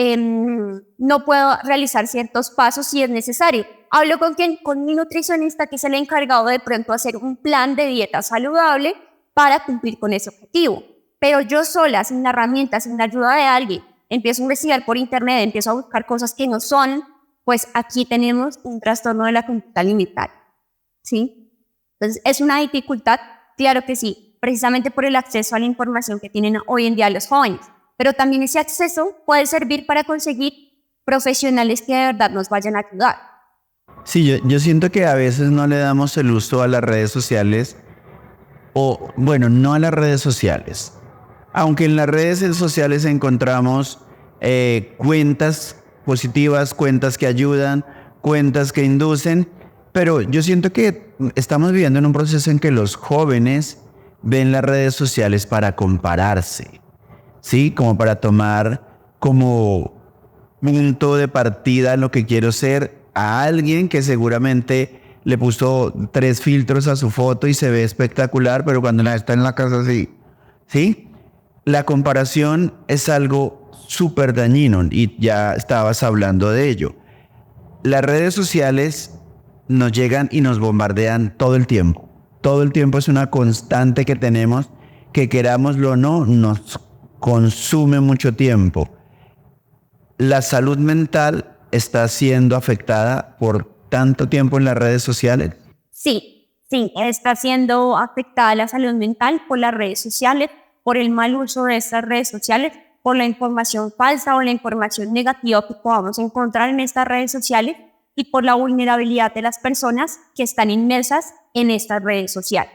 no puedo realizar ciertos pasos si es necesario. Hablo con quién, con mi nutricionista, que es el encargado de pronto hacer un plan de dieta saludable para cumplir con ese objetivo. Pero yo sola, sin la herramienta, sin la ayuda de alguien, empiezo a investigar por internet, empiezo a buscar cosas que no son, pues aquí tenemos un trastorno de la conducta alimentaria, ¿sí? Entonces, ¿es una dificultad? Claro que sí, precisamente por el acceso a la información que tienen hoy en día los jóvenes. Pero también ese acceso puede servir para conseguir profesionales que de verdad nos vayan a ayudar. Sí, yo siento que a veces no le damos el uso a las redes sociales, o bueno, no a las redes sociales. Aunque en las redes sociales encontramos cuentas positivas, cuentas que ayudan, cuentas que inducen, pero yo siento que estamos viviendo en un proceso en que los jóvenes ven las redes sociales para compararse. Sí, como para tomar como punto de partida en lo que quiero ser a alguien que seguramente le puso 3 filtros a su foto y se ve espectacular, pero cuando está en la casa así, ¿sí? La comparación es algo súper dañino y ya estabas hablando de ello. Las redes sociales nos llegan y nos bombardean todo el tiempo. Todo el tiempo es una constante que tenemos, que querámoslo o no, nos consume mucho tiempo. La salud mental está siendo afectada por tanto tiempo en las redes sociales. Sí, está siendo afectada la salud mental por las redes sociales, por el mal uso de estas redes sociales, por la información falsa o la información negativa que podamos encontrar en estas redes sociales. y por la vulnerabilidad de las personas que están inmersas en estas redes sociales.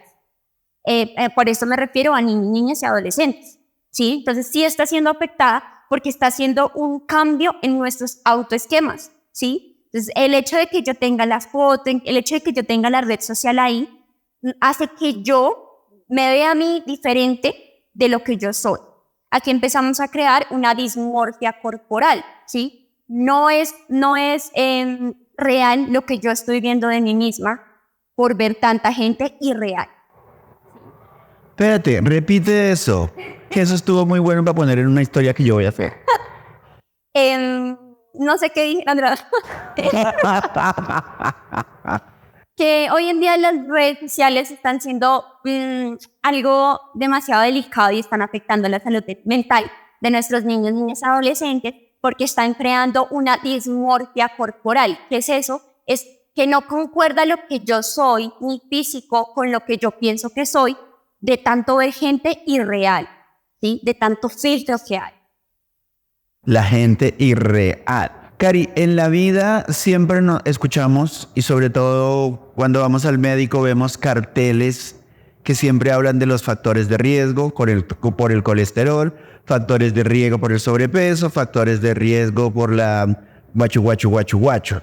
Por esto me refiero a niños, niñas y adolescentes, ¿sí? Entonces sí está siendo afectada porque está haciendo un cambio en nuestros autoesquemas, ¿sí? Entonces el hecho de que yo tenga las fotos, el hecho de que yo tenga la red social ahí, hace que yo me vea a mí diferente de lo que yo soy. Aquí empezamos a crear una dismorfia corporal, ¿sí? No es real lo que yo estoy viendo de mí misma por ver tanta gente irreal. Espérate, repite eso. Que eso estuvo muy bueno para poner en una historia que yo voy a hacer. No sé qué dije, Andrea. Que hoy en día las redes sociales están siendo algo demasiado delicado y están afectando la salud mental de nuestros niños, niñas y adolescentes porque están creando una dismorfia corporal. ¿Qué es eso? Es que no concuerda lo que yo soy, mi físico, con lo que yo pienso que soy, de tanto ver gente irreal, ¿sí? De tanto filtro que hay. La gente irreal. Cari, en la vida siempre nos escuchamos y sobre todo cuando vamos al médico vemos carteles que siempre hablan de los factores de riesgo por el colesterol, factores de riesgo por el sobrepeso, factores de riesgo por la guachu.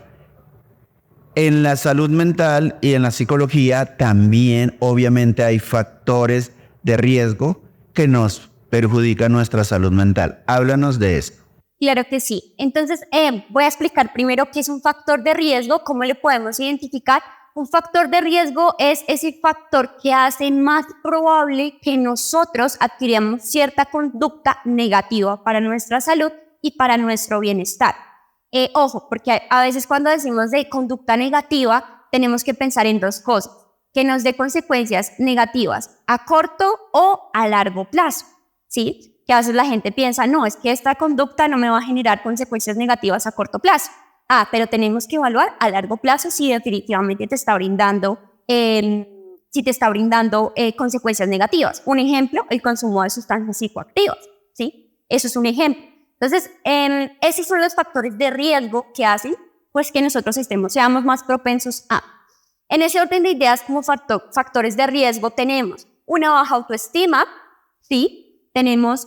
En la salud mental y en la psicología también obviamente hay factores de riesgo que nos perjudican nuestra salud mental. Háblanos de esto. Claro que sí. Entonces, voy a explicar primero qué es un factor de riesgo, cómo lo podemos identificar. Un factor de riesgo es ese factor que hace más probable que nosotros adquiramos cierta conducta negativa para nuestra salud y para nuestro bienestar. Ojo, porque a veces cuando decimos de conducta negativa, tenemos que pensar en dos cosas, que nos dé consecuencias negativas a corto o a largo plazo, ¿sí? Que a veces la gente piensa, no, es que esta conducta no me va a generar consecuencias negativas a corto plazo. Pero tenemos que evaluar a largo plazo si definitivamente te está brindando, consecuencias negativas. Un ejemplo, el consumo de sustancias psicoactivas, ¿sí? Eso es un ejemplo. Entonces, esos son los factores de riesgo que hacen pues, que nosotros seamos más propensos a. En ese orden de ideas, como factores de riesgo, tenemos una baja autoestima, ¿sí? Tenemos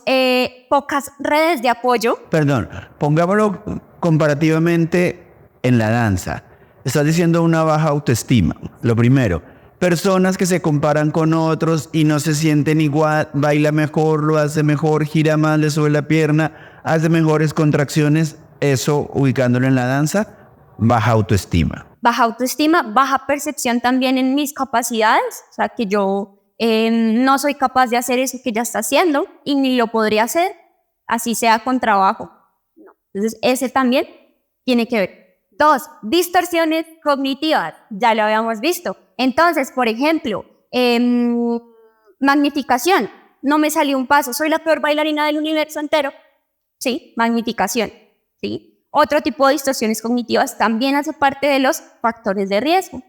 pocas redes de apoyo. Perdón, pongámoslo comparativamente en la danza. Estás diciendo una baja autoestima, lo primero. Personas que se comparan con otros y no se sienten igual, baila mejor, lo hace mejor, gira más, le sube la pierna, hace mejores contracciones. Eso, ubicándolo en la danza, baja autoestima. Baja autoestima, baja percepción también en mis capacidades, o sea, que yo no soy capaz de hacer eso que ella está haciendo y ni lo podría hacer, así sea con trabajo. No. Entonces, ese también tiene que ver. 2, distorsiones cognitivas, ya lo habíamos visto. Entonces, por ejemplo, magnificación, no me salió un paso, soy la peor bailarina del universo entero. Sí, magnificación, ¿sí? Otro tipo de distorsiones cognitivas también hace parte de los factores de riesgo.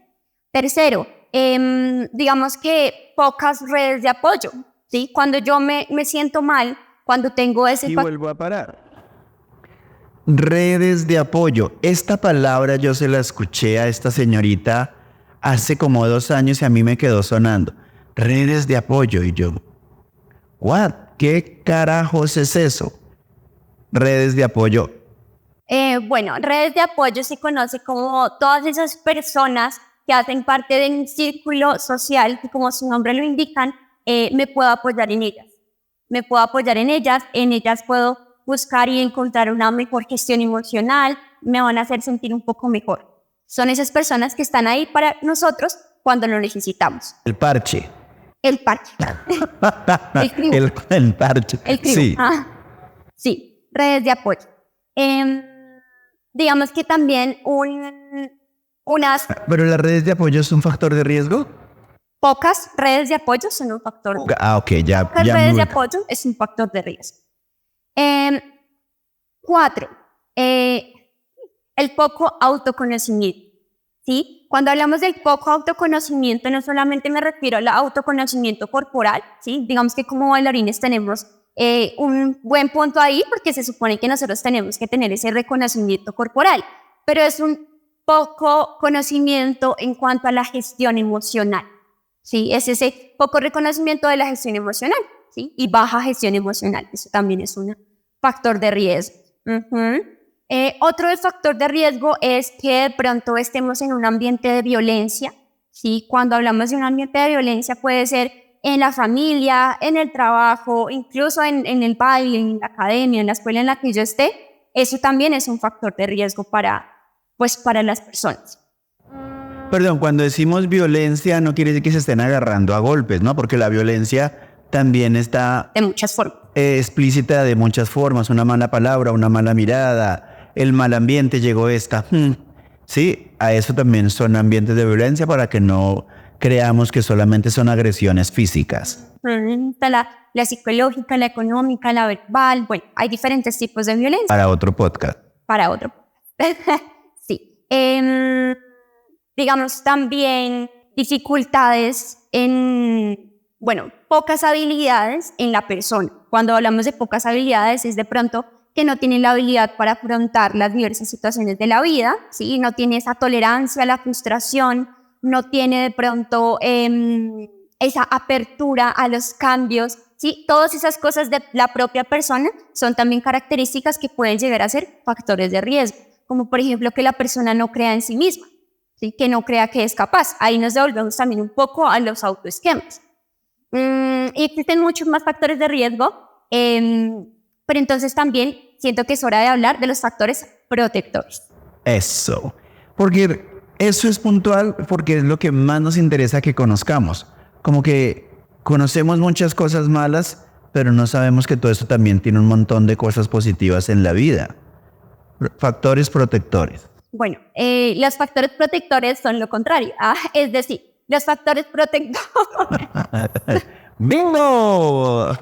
Tercero, digamos que pocas redes de apoyo, ¿sí? Cuando yo me siento mal, cuando tengo ese... Y vuelvo a parar. Redes de apoyo. Esta palabra yo se la escuché a esta señorita hace como 2 años y a mí me quedó sonando. Redes de apoyo. Y yo, ¿what? ¿Qué carajos es eso? Redes de apoyo. Bueno, redes de apoyo se conoce como todas esas personas que hacen parte de un círculo social que, como su nombre lo indican, me puedo apoyar en ellas. Me puedo apoyar en ellas puedo buscar y encontrar una mejor gestión emocional, me van a hacer sentir un poco mejor. Son esas personas que están ahí para nosotros cuando lo necesitamos. El parche. El parche. El cribo. El parche. El cribo. Sí. Sí, redes de apoyo. Digamos que también unas... ¿Pero las redes de apoyo es un factor de riesgo? Pocas redes de apoyo son un factor de riesgo. Ok, ya. Pocas redes de apoyo es un factor de riesgo. 4, el poco autoconocimiento, ¿sí? Cuando hablamos del poco autoconocimiento, no solamente me refiero al autoconocimiento corporal, ¿sí? Digamos que como bailarines tenemos un buen punto ahí porque se supone que nosotros tenemos que tener ese reconocimiento corporal, pero es un poco conocimiento en cuanto a la gestión emocional. ¿Sí? Es ese poco reconocimiento de la gestión emocional, ¿sí? Y baja gestión emocional. Eso también es un factor de riesgo. Otro factor de riesgo es que de pronto estemos en un ambiente de violencia, ¿sí? Cuando hablamos de un ambiente de violencia puede ser en la familia, en el trabajo, incluso en el baile, en la academia, en la escuela en la que yo esté. Eso también es un factor de riesgo para las personas. Perdón, cuando decimos violencia no quiere decir que se estén agarrando a golpes, ¿no? Porque la violencia también está De muchas formas. Explícita de muchas formas. Una mala palabra, una mala mirada, el mal ambiente llegó esta. Sí, a eso también son ambientes de violencia para que no creamos que solamente son agresiones físicas. Está la psicológica, la económica, la verbal. Bueno, hay diferentes tipos de violencia. Para otro podcast. Para otro. Sí. Digamos también dificultades pocas habilidades en la persona. Cuando hablamos de pocas habilidades es de pronto que no tiene la habilidad para afrontar las diversas situaciones de la vida, ¿sí? No tiene esa tolerancia a la frustración, no tiene de pronto esa apertura a los cambios, ¿sí? Todas esas cosas de la propia persona son también características que pueden llegar a ser factores de riesgo, como por ejemplo que la persona no crea en sí misma, ¿sí? Que no crea que es capaz. Ahí nos devolvemos también un poco a los autoesquemas. Y existen muchos más factores de riesgo, pero entonces también siento que es hora de hablar de los factores protectores. Eso, porque eso es puntual, porque es lo que más nos interesa que conozcamos. Como que conocemos muchas cosas malas, pero no sabemos que todo eso también tiene un montón de cosas positivas en la vida. Factores protectores. Bueno, los factores protectores son lo contrario. Es decir, los factores protectores... ¡Bingo!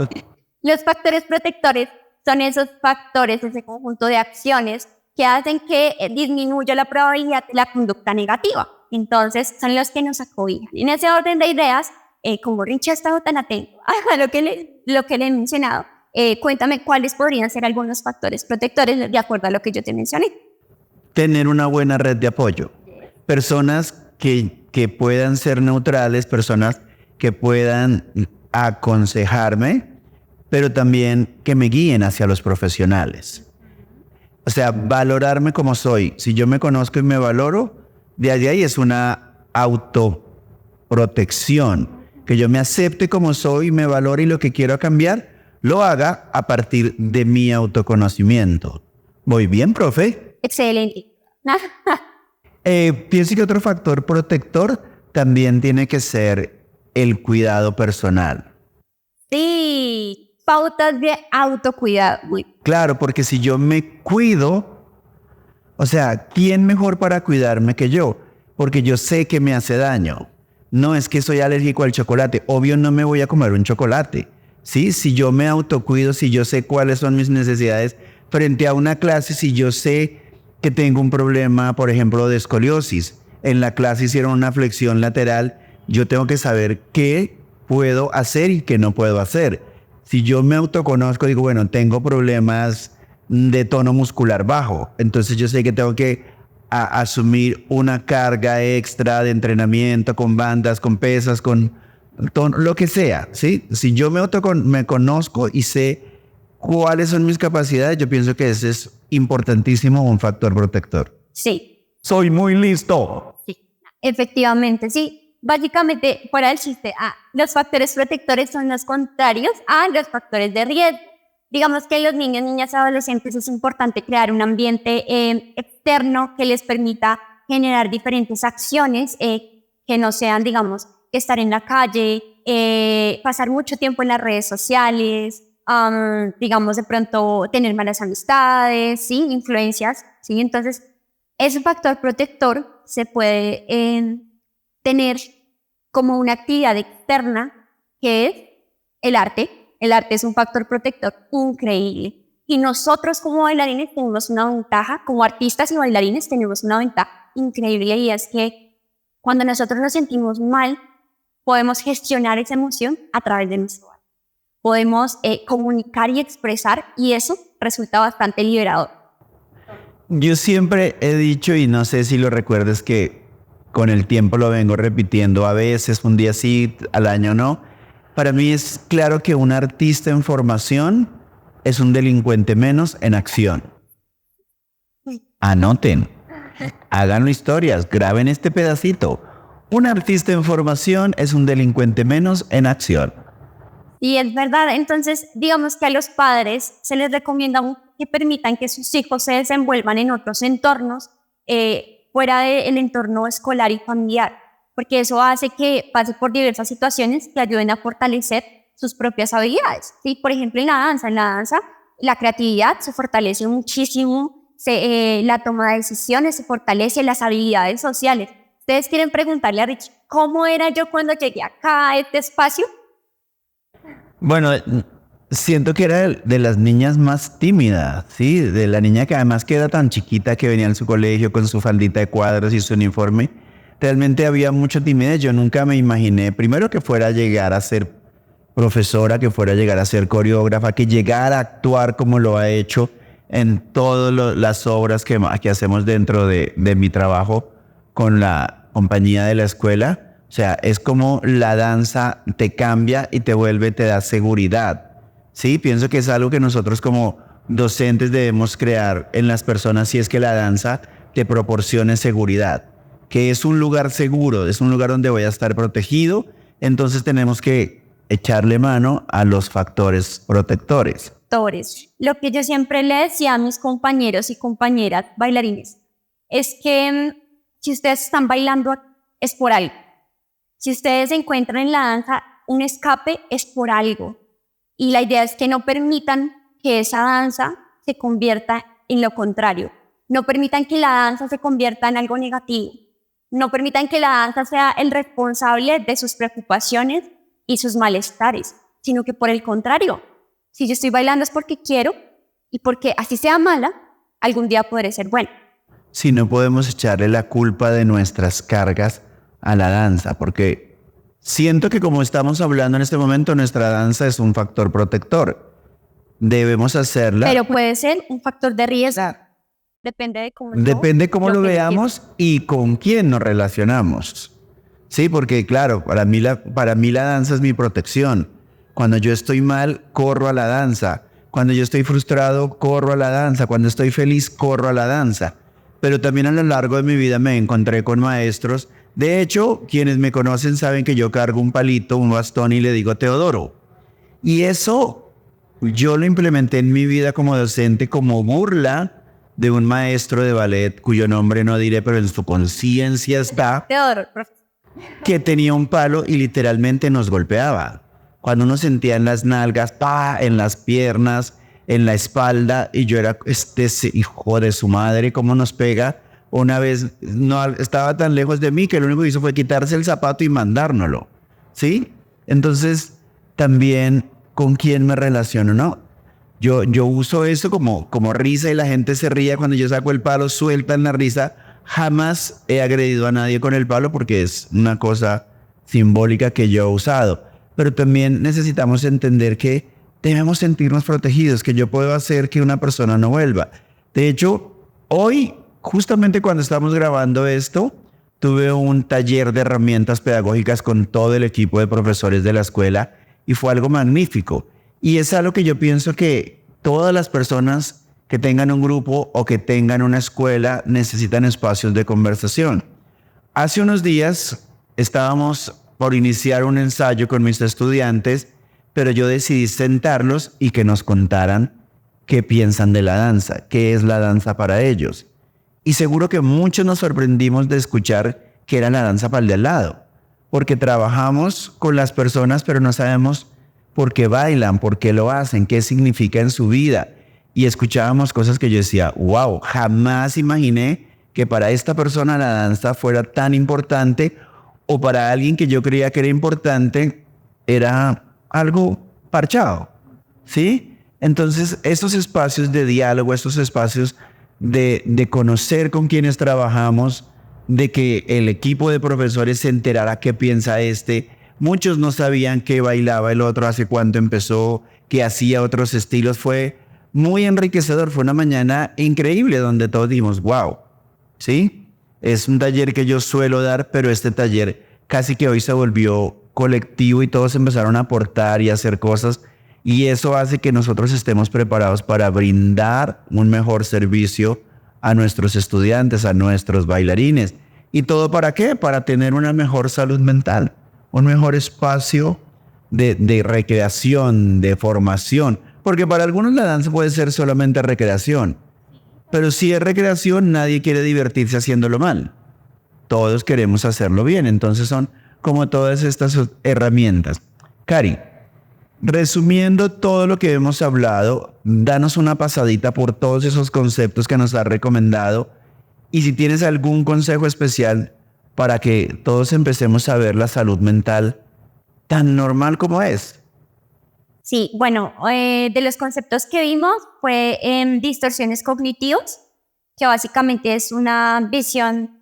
Los factores protectores son esos factores, ese conjunto de acciones que hacen que disminuya la probabilidad de la conducta negativa. Entonces, son los que nos acobijan. En ese orden de ideas, como Richie ha estado tan atento a lo que le he mencionado, cuéntame cuáles podrían ser algunos factores protectores de acuerdo a lo que yo te mencioné. Tener una buena red de apoyo. Personas que puedan ser neutrales, personas que puedan aconsejarme, pero también que me guíen hacia los profesionales. O sea, valorarme como soy. Si yo me conozco y me valoro, de ahí es una autoprotección. Que yo me acepte como soy, me valore y lo que quiero cambiar, lo haga a partir de mi autoconocimiento. ¿Voy bien, profe? Excelente. Pienso que otro factor protector también tiene que ser el cuidado personal. Sí, pautas de autocuidado. Claro, porque si yo me cuido, o sea, ¿quién mejor para cuidarme que yo? Porque yo sé que me hace daño. No es que soy alérgico al chocolate. Obvio no me voy a comer un chocolate. ¿Sí? Si yo me autocuido, si yo sé cuáles son mis necesidades frente a una clase, si yo sé que tengo un problema, por ejemplo, de escoliosis. En la clase hicieron una flexión lateral. Yo tengo que saber qué puedo hacer y qué no puedo hacer. Si yo me autoconozco, digo, bueno, tengo problemas de tono muscular bajo. Entonces yo sé que tengo que asumir una carga extra de entrenamiento con bandas, con pesas, con tono, lo que sea, ¿sí? Si yo me conozco y sé cuáles son mis capacidades, yo pienso que ese es importantísimo, un factor protector. Sí. Soy muy listo. Sí, efectivamente, sí. Básicamente, fuera del chiste, los factores protectores son los contrarios a los factores de riesgo. Digamos que en los niños, niñas y adolescentes es importante crear un ambiente externo que les permita generar diferentes acciones que no sean, digamos, estar en la calle, pasar mucho tiempo en las redes sociales, digamos, de pronto tener malas amistades, ¿sí? Influencias, ¿sí? Entonces, ese factor protector se puede tener como una actividad externa que es el arte. El arte es un factor protector increíble. Y nosotros como bailarines tenemos una ventaja, como artistas y bailarines tenemos una ventaja increíble, y es que cuando nosotros nos sentimos mal, podemos gestionar esa emoción a través de nuestro arte. Podemos comunicar y expresar, y eso resulta bastante liberador. Yo siempre he dicho, y no sé si lo recuerdes, que con el tiempo lo vengo repitiendo, a veces un día sí, al año no. Para mí es claro que un artista en formación es un delincuente menos en acción. Anoten, háganlo historias, graben este pedacito. Un artista en formación es un delincuente menos en acción. Y es verdad, entonces digamos que a los padres se les recomienda que permitan que sus hijos se desenvuelvan en otros entornos fuera del entorno escolar y familiar, porque eso hace que pase por diversas situaciones que ayuden a fortalecer sus propias habilidades. ¿Sí? Por ejemplo, en la danza la creatividad se fortalece muchísimo, la toma de decisiones se fortalece, las habilidades sociales. Ustedes quieren preguntarle a Rich, ¿cómo era yo cuando llegué acá a este espacio? Bueno, siento que era de las niñas más tímidas, ¿sí? De la niña que además que era tan chiquita que venía en su colegio con su faldita de cuadros y su uniforme. Realmente había mucha timidez. Yo nunca me imaginé, primero, que fuera a llegar a ser profesora, que fuera a llegar a ser coreógrafa, que llegara a actuar como lo ha hecho en todas las obras que hacemos dentro de mi trabajo con la compañía de la escuela. O sea, es como la danza te cambia y te da seguridad. Sí, pienso que es algo que nosotros como docentes debemos crear en las personas, si es que la danza te proporcione seguridad, que es un lugar seguro, es un lugar donde voy a estar protegido. Entonces tenemos que echarle mano a los factores protectores. Lo que yo siempre le decía a mis compañeros y compañeras bailarines es que si ustedes están bailando es por algo. Si ustedes encuentran en la danza un escape, es por algo. Y la idea es que no permitan que esa danza se convierta en lo contrario. No permitan que la danza se convierta en algo negativo. No permitan que la danza sea el responsable de sus preocupaciones y sus malestares, sino que por el contrario, si yo estoy bailando es porque quiero y porque así sea mala, algún día podré ser buena. Si no podemos echarle la culpa de nuestras cargas a la danza, porque siento que como estamos hablando en este momento, nuestra danza es un factor protector. Debemos hacerla. Pero puede ser un factor de riesgo. Depende de cómo lo veamos y con quién nos relacionamos. Sí, porque claro, para mí la danza es mi protección. Cuando yo estoy mal, corro a la danza. Cuando yo estoy frustrado, corro a la danza. Cuando estoy feliz, corro a la danza. Pero también a lo largo de mi vida me encontré con maestros. De hecho, quienes me conocen saben que yo cargo un palito, un bastón y le digo Teodoro. Y eso yo lo implementé en mi vida como docente, como burla de un maestro de ballet cuyo nombre no diré, pero en su conciencia está, Teodoro, que tenía un palo y literalmente nos golpeaba. Cuando uno sentía en las nalgas, en las piernas, en la espalda, y yo era, este hijo de su madre, ¿cómo nos pega? Una vez no estaba tan lejos de mí que lo único que hizo fue quitarse el zapato y mandárnoslo, ¿sí? Entonces, también, ¿con quién me relaciono? No, yo uso eso como risa y la gente se ríe cuando yo saco el palo, sueltan la risa. Jamás he agredido a nadie con el palo porque es una cosa simbólica que yo he usado. Pero también necesitamos entender que debemos sentirnos protegidos, que yo puedo hacer que una persona no vuelva. De hecho, hoy, justamente cuando estamos grabando esto, tuve un taller de herramientas pedagógicas con todo el equipo de profesores de la escuela y fue algo magnífico. Y es algo que yo pienso que todas las personas que tengan un grupo o que tengan una escuela necesitan espacios de conversación. Hace unos días estábamos por iniciar un ensayo con mis estudiantes, pero yo decidí sentarlos y que nos contaran qué piensan de la danza, qué es la danza para ellos. Y seguro que muchos nos sorprendimos de escuchar que era la danza para el de al lado, porque trabajamos con las personas, pero no sabemos por qué bailan, por qué lo hacen, qué significa en su vida. Y escuchábamos cosas que yo decía, wow, jamás imaginé que para esta persona la danza fuera tan importante, o para alguien que yo creía que era importante, era algo parchado, ¿sí? Entonces, esos espacios de diálogo, estos espacios de conocer con quienes trabajamos, de que el equipo de profesores se enterara qué piensa este. Muchos no sabían qué bailaba el otro, hace cuánto empezó, que hacía otros estilos. Fue muy enriquecedor. Fue una mañana increíble donde todos dijimos, wow, ¿sí? Es un taller que yo suelo dar, pero este taller casi que hoy se volvió colectivo y todos empezaron a aportar y a hacer cosas. Y eso hace que nosotros estemos preparados para brindar un mejor servicio a nuestros estudiantes, a nuestros bailarines. ¿Y todo para qué? Para tener una mejor salud mental, un mejor espacio de recreación, de formación. Porque para algunos la danza puede ser solamente recreación. Pero si es recreación, nadie quiere divertirse haciéndolo mal. Todos queremos hacerlo bien. Entonces son como todas estas herramientas. Cari, resumiendo todo lo que hemos hablado, danos una pasadita por todos esos conceptos que nos has recomendado y si tienes algún consejo especial para que todos empecemos a ver la salud mental tan normal como es. Sí, bueno, de los conceptos que vimos fue distorsiones cognitivas, que básicamente es una visión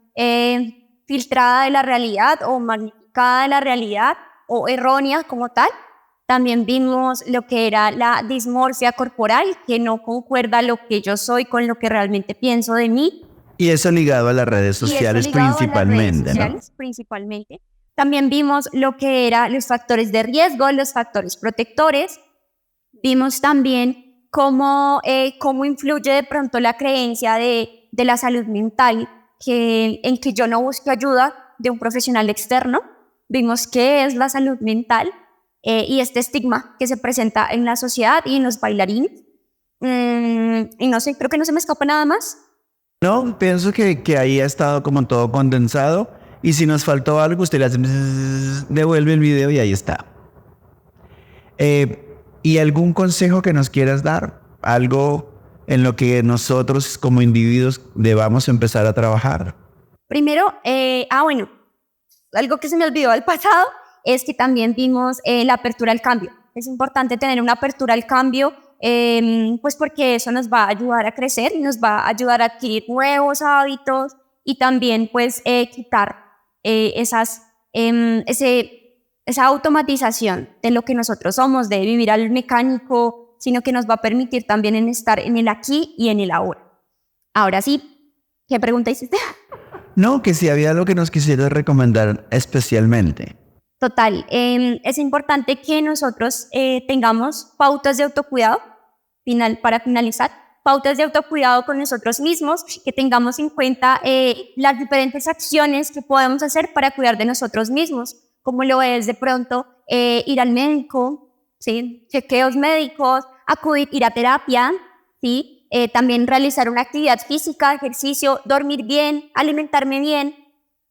filtrada de la realidad o magnificada de la realidad o errónea como tal. También vimos lo que era la dismorfia corporal, que no concuerda lo que yo soy con lo que realmente pienso de mí. Y eso ligado a las redes sociales principalmente, ¿no? Principalmente. También vimos lo que eran los factores de riesgo, los factores protectores. Vimos también cómo influye de pronto la creencia de la salud mental, en que yo no busque ayuda de un profesional externo. Vimos qué es la salud mental. Y este estigma que se presenta en la sociedad y en los bailarines. Y no sé, creo que no se me escapa nada más. No, pienso que ahí ha estado como todo condensado y si nos faltó algo, usted le hace devuelve el video y ahí está. ¿Y algún consejo que nos quieras dar? Algo en lo que nosotros como individuos debamos empezar a trabajar. Primero, bueno, algo que se me olvidó del pasado es que también vimos la apertura al cambio. Es importante tener una apertura al cambio, pues porque eso nos va a ayudar a crecer y nos va a ayudar a adquirir nuevos hábitos y también pues quitar esa automatización de lo que nosotros somos, de vivir al mecánico, sino que nos va a permitir también estar en el aquí y en el ahora. Ahora sí, ¿qué pregunta hiciste? No, que si había algo que nos quisieras recomendar especialmente. Total, es importante que nosotros tengamos pautas de autocuidado, para finalizar, pautas de autocuidado con nosotros mismos, que tengamos en cuenta las diferentes acciones que podemos hacer para cuidar de nosotros mismos, como lo es de pronto ir al médico, ¿sí? Chequeos médicos, ir a terapia, ¿sí? También realizar una actividad física, ejercicio, dormir bien, alimentarme bien,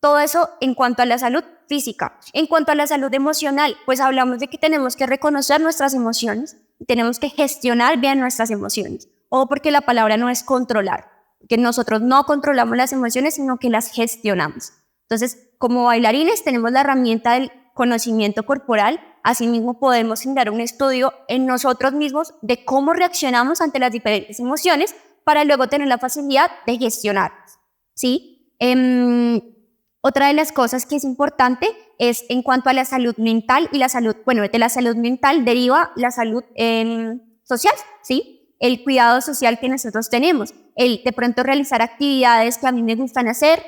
todo eso en cuanto a la salud física. En cuanto a la salud emocional, pues hablamos de que tenemos que reconocer nuestras emociones y tenemos que gestionar bien nuestras emociones. O porque la palabra no es controlar, que nosotros no controlamos las emociones, sino que las gestionamos. Entonces, como bailarines tenemos la herramienta del conocimiento corporal, asimismo podemos generar un estudio en nosotros mismos de cómo reaccionamos ante las diferentes emociones para luego tener la facilidad de gestionarlas, ¿sí? Otra de las cosas que es importante es en cuanto a la salud mental y la salud, bueno, de la salud mental deriva la salud social, ¿sí? El cuidado social que nosotros tenemos, el de pronto realizar actividades que a mí me gustan hacer,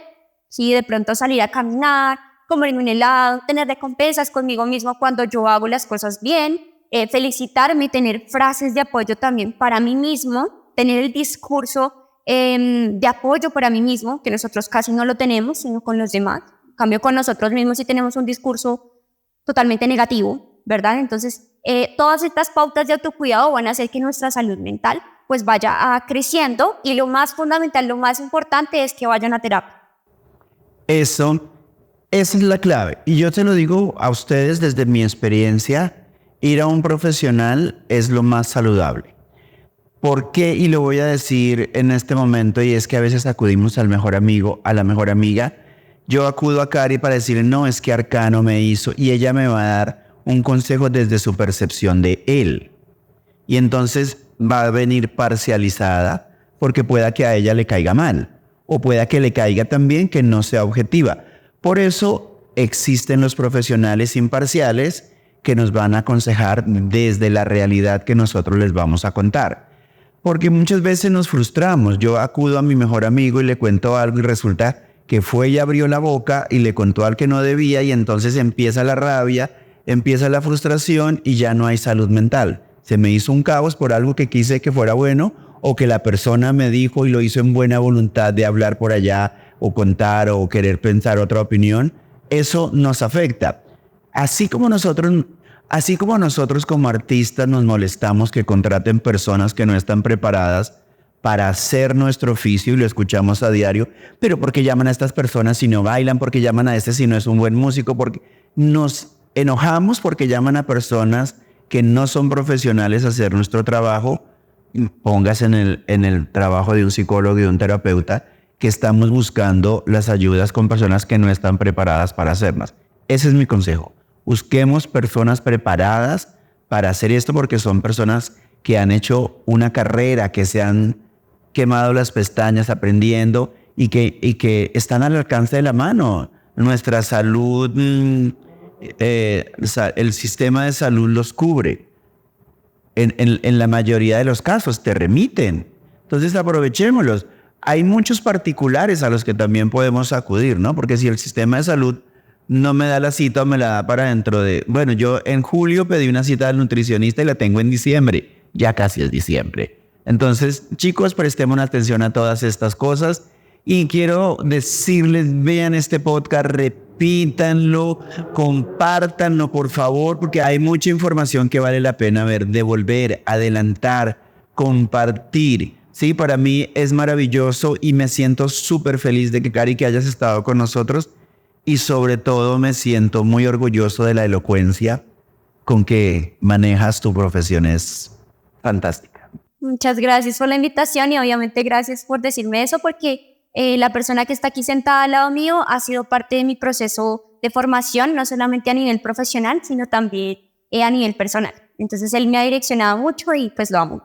¿sí? De pronto salir a caminar, comerme un helado, tener recompensas conmigo mismo cuando yo hago las cosas bien, felicitarme, tener frases de apoyo también para mí mismo, tener el discurso de apoyo para mí mismo, que nosotros casi no lo tenemos, sino con los demás. En cambio, con nosotros mismos sí tenemos un discurso totalmente negativo, ¿verdad? Entonces, todas estas pautas de autocuidado van a hacer que nuestra salud mental pues vaya creciendo y lo más fundamental, lo más importante es que vayan a terapia. Esa es la clave. Y yo te lo digo a ustedes desde mi experiencia, ir a un profesional es lo más saludable. ¿Por qué? Y lo voy a decir en este momento, y es que a veces acudimos al mejor amigo, a la mejor amiga. Yo acudo a Cari para decirle, no, es que Arcano me hizo, y ella me va a dar un consejo desde su percepción de él. Y entonces va a venir parcializada, porque pueda que a ella le caiga mal, o pueda que le caiga también que no sea objetiva. Por eso existen los profesionales imparciales que nos van a aconsejar desde la realidad que nosotros les vamos a contar. porque muchas veces nos frustramos. Yo acudo a mi mejor amigo y le cuento algo y resulta que fue y abrió la boca y le contó al que no debía y entonces empieza la rabia, empieza la frustración y ya no hay salud mental. Se me hizo un caos por algo que quise que fuera bueno o que la persona me dijo y lo hizo en buena voluntad de hablar por allá o contar o querer pensar otra opinión. Eso nos afecta. Así como nosotros como artistas nos molestamos que contraten personas que no están preparadas para hacer nuestro oficio y lo escuchamos a diario, pero ¿por qué llaman a estas personas si no bailan? ¿Por qué llaman a este si no es un buen músico? Porque nos enojamos porque llaman a personas que no son profesionales a hacer nuestro trabajo. Póngase en el trabajo de un psicólogo y de un terapeuta que estamos buscando las ayudas con personas que no están preparadas para hacerlas. Ese es mi consejo. Busquemos personas preparadas para hacer esto porque son personas que han hecho una carrera, que se han quemado las pestañas aprendiendo y que están al alcance de la mano. Nuestra salud, el sistema de salud los cubre. En la mayoría de los casos te remiten. Entonces aprovechémoslos. Hay muchos particulares a los que también podemos acudir, ¿no? Porque si el sistema de salud no me da la cita o me la da para dentro de... Bueno, yo en julio pedí una cita del nutricionista y la tengo en diciembre. Ya casi es diciembre. Entonces, chicos, prestemos atención a todas estas cosas. Y quiero decirles, vean este podcast, repítanlo, compártanlo, por favor, porque hay mucha información que vale la pena ver, devolver, adelantar, compartir. Sí, para mí es maravilloso y me siento súper feliz de que, Cari, que hayas estado con nosotros y sobre todo me siento muy orgulloso de la elocuencia con que manejas tu profesión. Es fantástica. Muchas gracias por la invitación y obviamente gracias por decirme eso porque la persona que está aquí sentada al lado mío ha sido parte de mi proceso de formación, no solamente a nivel profesional, sino también a nivel personal. Entonces él me ha direccionado mucho y pues lo amo.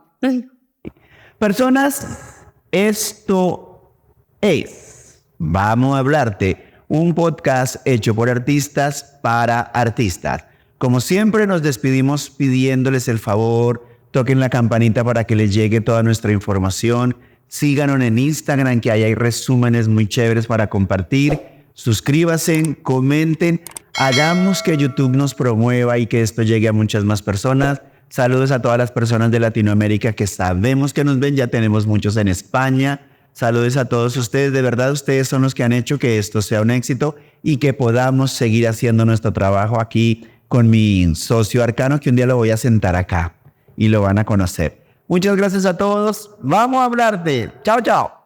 Personas, esto es Vamos a Hablarte, un podcast hecho por artistas para artistas. Como siempre nos despedimos pidiéndoles el favor, toquen la campanita para que les llegue toda nuestra información, síganos en Instagram que ahí hay resúmenes muy chéveres para compartir, suscríbanse, comenten, hagamos que YouTube nos promueva y que esto llegue a muchas más personas. Saludos a todas las personas de Latinoamérica que sabemos que nos ven, ya tenemos muchos en España. Saludos a todos ustedes, de verdad ustedes son los que han hecho que esto sea un éxito y que podamos seguir haciendo nuestro trabajo aquí con mi socio Arcano, que un día lo voy a sentar acá y lo van a conocer. Muchas gracias a todos, vamos a hablarte. Chao, chao.